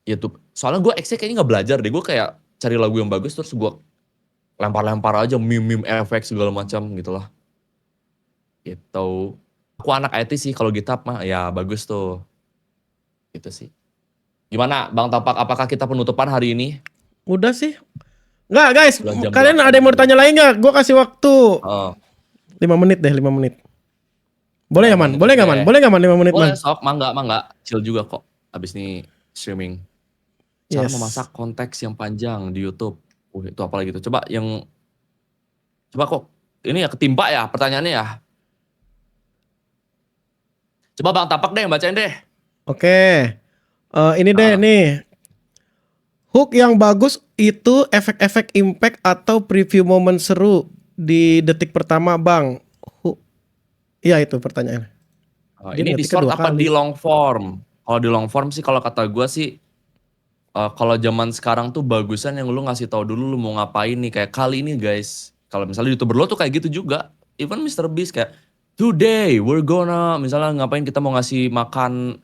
YouTube. Soalnya gua X-nya kayaknya nggak belajar deh. Gua kayak cari lagu yang bagus terus gua lempar-lempar aja meme-meme efek segala macam gitu lah. Gitu. Aku anak IT sih kalau GitHub mah ya bagus tuh. Gitu sih. Gimana Bang Tapak, apakah kita penutupan hari ini? Udah sih. Nggak guys, Udah jam kalian 8 ada yang mau juga. tanya lain nggak? Gue kasih waktu Oh, 5 menit deh, 5 menit. Boleh ya 5 man? menit Boleh nggak man? deh. Boleh nggak man 5 menit man? Boleh sok, mangga. Chill juga kok. Abis ini streaming. Cara Yes. memasak konteks yang panjang di YouTube. Itu apa lagi tuh? Coba kok. Ini ya ketimpa ya pertanyaannya ya. Coba Bang Tapak deh yang bacain deh. Oke. Ini deh Ah. nih. Hook yang bagus itu efek-efek impact atau preview momen seru di detik pertama bang. Hook. Iya itu pertanyaannya. Dia Ini di ngetiknya short 2 apa kali. di long form? Kalau di long form sih kalau kata gue sih kalau zaman sekarang tuh bagusan yang lu ngasih tahu dulu lu mau ngapain nih, kayak kali ini guys. Kalau misalnya YouTuber lo tuh kayak gitu juga. Even Mr. Beast kayak today we're gonna misalnya ngapain, kita mau ngasih makan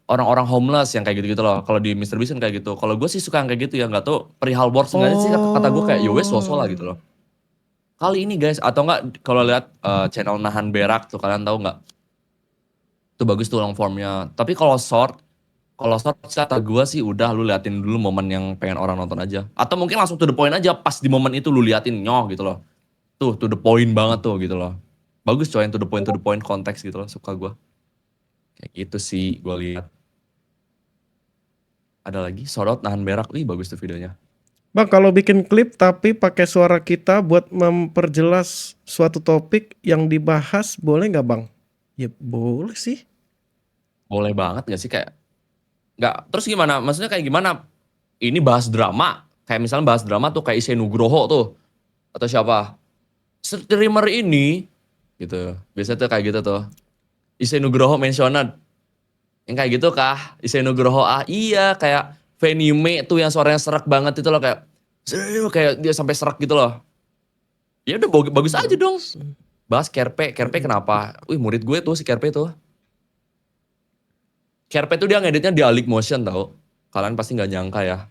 orang-orang homeless yang kayak gitu-gitu loh. Kalau di Mr. Beast kan kayak gitu. Kalau gue sih suka yang kayak gitu ya, nggak tahu perihal words enggak sih, kata gue kayak yowes sosok lah gitu loh. Kali ini guys, atau enggak kalau lihat channel Nahan Berak tuh, kalian tahu nggak? Itu bagus tuh long formnya. Tapi kalau short kata gue sih udah lu liatin dulu momen yang pengen orang nonton aja. Atau mungkin langsung to the point aja, pas di momen itu lu liatin nyoh gitu loh. Tuh to the point banget tuh gitu loh. Bagus coy yang to the point konteks gitu loh, suka gue. Kayak gitu sih gue lihat. Ada lagi Sorot Nahan Berak, wih bagus tuh videonya. Bang kalau bikin klip tapi pakai suara kita buat memperjelas suatu topik yang dibahas boleh nggak bang? Ya boleh sih. Boleh banget gak sih kayak, nggak, terus gimana? Maksudnya kayak gimana? Ini bahas drama, kayak misalnya bahas drama tuh kayak Issey Nugroho tuh. Atau siapa? Streamer ini, gitu. Biasanya tuh kayak gitu tuh. Issey Nugroho mentioned. Yang kayak gitu kah? Issey Nugroho, iya kayak Venime tuh yang suaranya serak banget itu loh, kayak kayak dia sampai serak gitu loh. Ya udah bagus aja dong. Bahas Kerpe kenapa? Wih murid gue tuh si Kerpe tuh. Kerpe tuh dia ngeditnya di Alik Motion tau. Kalian pasti nggak nyangka ya.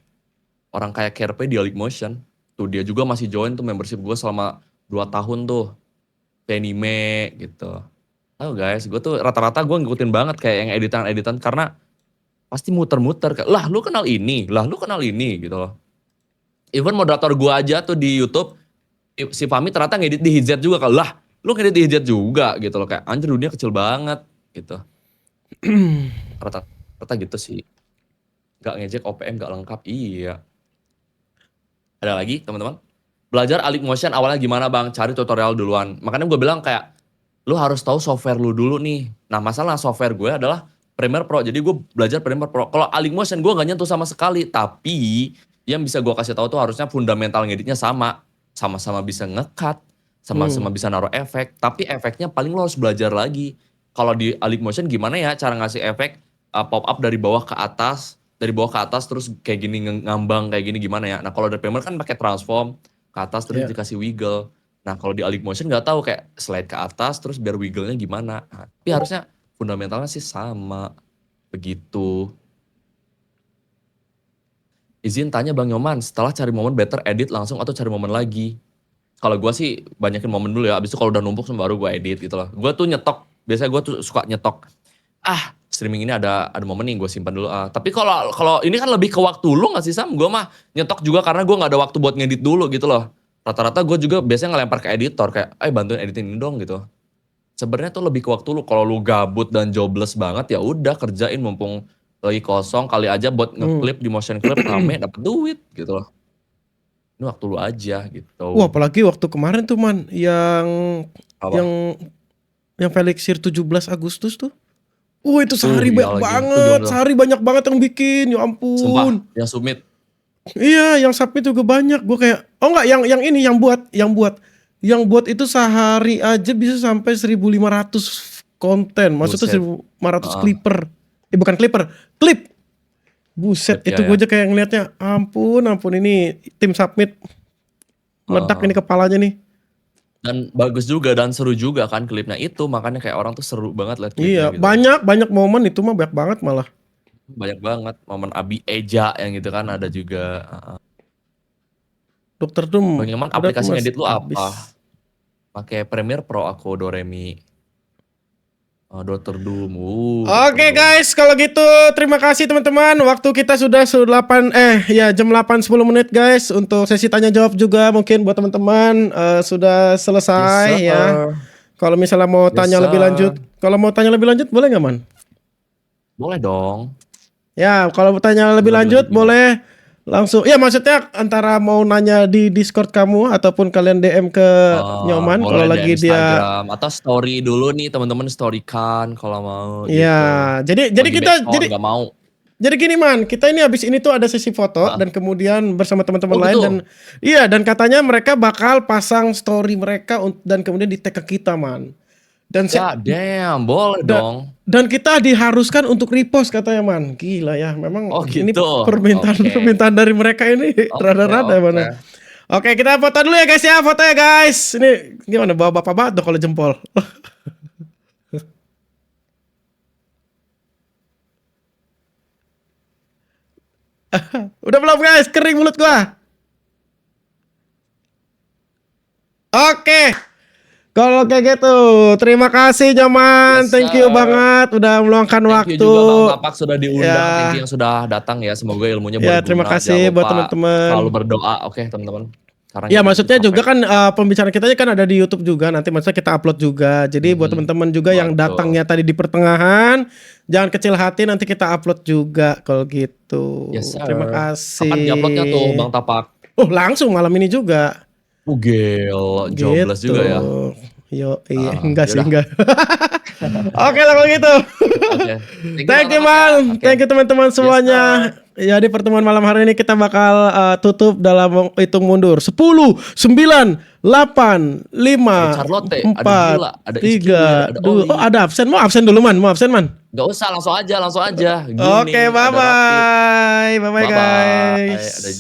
Orang kayak Kerpe di Alik Motion. Tuh dia juga masih join tuh membership gue selama 2 tahun tuh. Venime gitu. Tahu guys, gue tuh rata-rata gue ngikutin banget kayak yang editan-editan karena pasti muter-muter kayak, lah lu kenal ini gitu loh. Even moderator gue aja tuh di YouTube, si Fahmi ternyata ngedit di Hizet juga, kalau lah lu ngedit di Hizet juga gitu loh, kayak anjir dunia kecil banget gitu. Rata-rata gitu sih. Gak ngejek OPM gak lengkap, iya. Ada lagi teman-teman? Belajar Alik Motion awalnya gimana bang? Cari tutorial duluan. Makanya gue bilang kayak, lu harus tahu software lu dulu nih. Nah masalah software gue adalah Premiere Pro. Jadi gue belajar Premiere Pro. Kalau Alik Motion gue gak nyentuh sama sekali. Tapi yang bisa gue kasih tahu tuh harusnya fundamental ngeditnya sama. Sama-sama bisa nge-cut. Sama-sama bisa naruh efek. Tapi efeknya paling lo harus belajar lagi. Kalau di Alik Motion gimana ya cara ngasih efek pop up dari bawah ke atas. Dari bawah ke atas terus kayak gini ngambang kayak gini gimana ya. Nah kalau dari Premiere kan pakai transform ke atas terus Yeah. dikasih wiggle. Nah kalau di Alik Motion nggak tahu kayak slide ke atas terus biar wiggle-nya gimana. Nah, tapi harusnya fundamentalnya sih sama. Begitu. Izin tanya Bang Nyoman, setelah cari momen better edit langsung atau cari momen lagi? Kalau gue sih banyakin momen dulu ya, abis itu kalau udah numpuk baru gue edit gitu loh. Gue tuh nyetok, biasanya gue tuh suka nyetok. Streaming ini ada momen nih gue simpan dulu. Tapi kalau ini kan lebih ke waktu lu nggak sih Sam? Gue mah nyetok juga karena gue nggak ada waktu buat ngedit dulu gitu loh. Rata-rata gue juga biasanya ngelempar ke editor kayak, bantuin editin ini dong gitu. Sebenarnya tuh lebih ke waktu lu. Kalau lu gabut dan jobless banget ya udah kerjain mumpung lagi kosong, kali aja buat ngeklip di motion clip rame dapet duit gitu loh. Ini waktu lu aja gitu. Wah apalagi waktu kemarin tuh man yang Apa? yang Felixir 17 Agustus tuh. Itu sehari Iya banyak lagi. Itu banget, gimana tuh? sehari banyak banget yang bikin, ya Sumpah, ampun. yang submit. Iya, yang submit juga banyak. Gue kayak, oh enggak, yang ini yang buat itu sehari aja bisa sampai 1.500 konten. Maksudnya Buset. 1.500 clipper. Bukan clipper, clip. Buset, Clip, itu ya, gue ya. aja kayak ngeliatnya, ampun ini tim submit meledak ini kepalanya nih. Dan bagus juga dan seru juga kan klipnya itu, makanya kayak orang tuh seru banget liat klipnya Iya, gitu. banyak momen itu mah banyak banget malah. Banyak banget momen Abi Eja yang gitu kan ada juga. Dokter Doom. Bang Yaman, Udah aplikasi Mas, ngedit lu habis. apa? Pakai Premiere Pro aku, Doremi. Dr. Doom. Oke guys, kalau gitu terima kasih teman-teman. Waktu kita sudah 8 jam 8:10 guys untuk sesi tanya jawab juga mungkin buat teman-teman sudah selesai ya. Kalau misalnya mau tanya lebih lanjut, boleh nggak Man? Boleh dong. Ya, kalau mau tanya lebih lanjut boleh langsung. Ya maksudnya antara mau nanya di Discord kamu ataupun kalian DM ke Nyoman kalau lagi Instagram, dia atau story dulu nih teman-teman, story kan kalau mau. Ya, gitu. jadi kita nggak mau. Jadi gini Man, kita ini habis ini tuh ada sesi foto dan kemudian bersama teman-teman lain gitu? dan katanya mereka bakal pasang story mereka dan kemudian di tag ke kita Man. Dan damn, boleh dong. Dan kita diharuskan untuk repost katanya Man. Gila ya, memang ini permintaan dari mereka ini rada-rada mana. Oke, kita foto dulu ya guys ya, foto ya guys. Ini gimana bawa bapak banget kalau jempol. Udah belum guys? Kering mulut gua. Oke. Kalau kayak gitu, terima kasih Nyoman, thank you banget udah meluangkan waktu. Thank you juga Bang Tapak sudah diundang, thank you yang sudah datang ya, semoga ilmunya berguna. Terima kasih buat teman-teman. Selalu berdoa, oke teman-teman. Ya maksudnya juga kan pembicaraan kita kan ada di YouTube juga, nanti maksudnya kita upload juga. Jadi buat teman-teman juga yang datangnya tadi di pertengahan, jangan kecil hati, nanti kita upload juga kalau gitu. Terima kasih. Kapan di-uploadnya tuh Bang Tapak? Langsung malam ini juga. Gel, jobless juga ya. Yo, iya, enggak sih, enggak. Oke lah kalau gitu. Thank you Man, thank you teman-teman semuanya. Jadi pertemuan malam hari ini kita bakal tutup dalam hitung mundur. 10, 9, 8, 5, 4, 3, 2. Ada absen. Mau absen dulu Man? Gak usah, langsung aja. Gini, Oke, bye bye. Bye bye guys.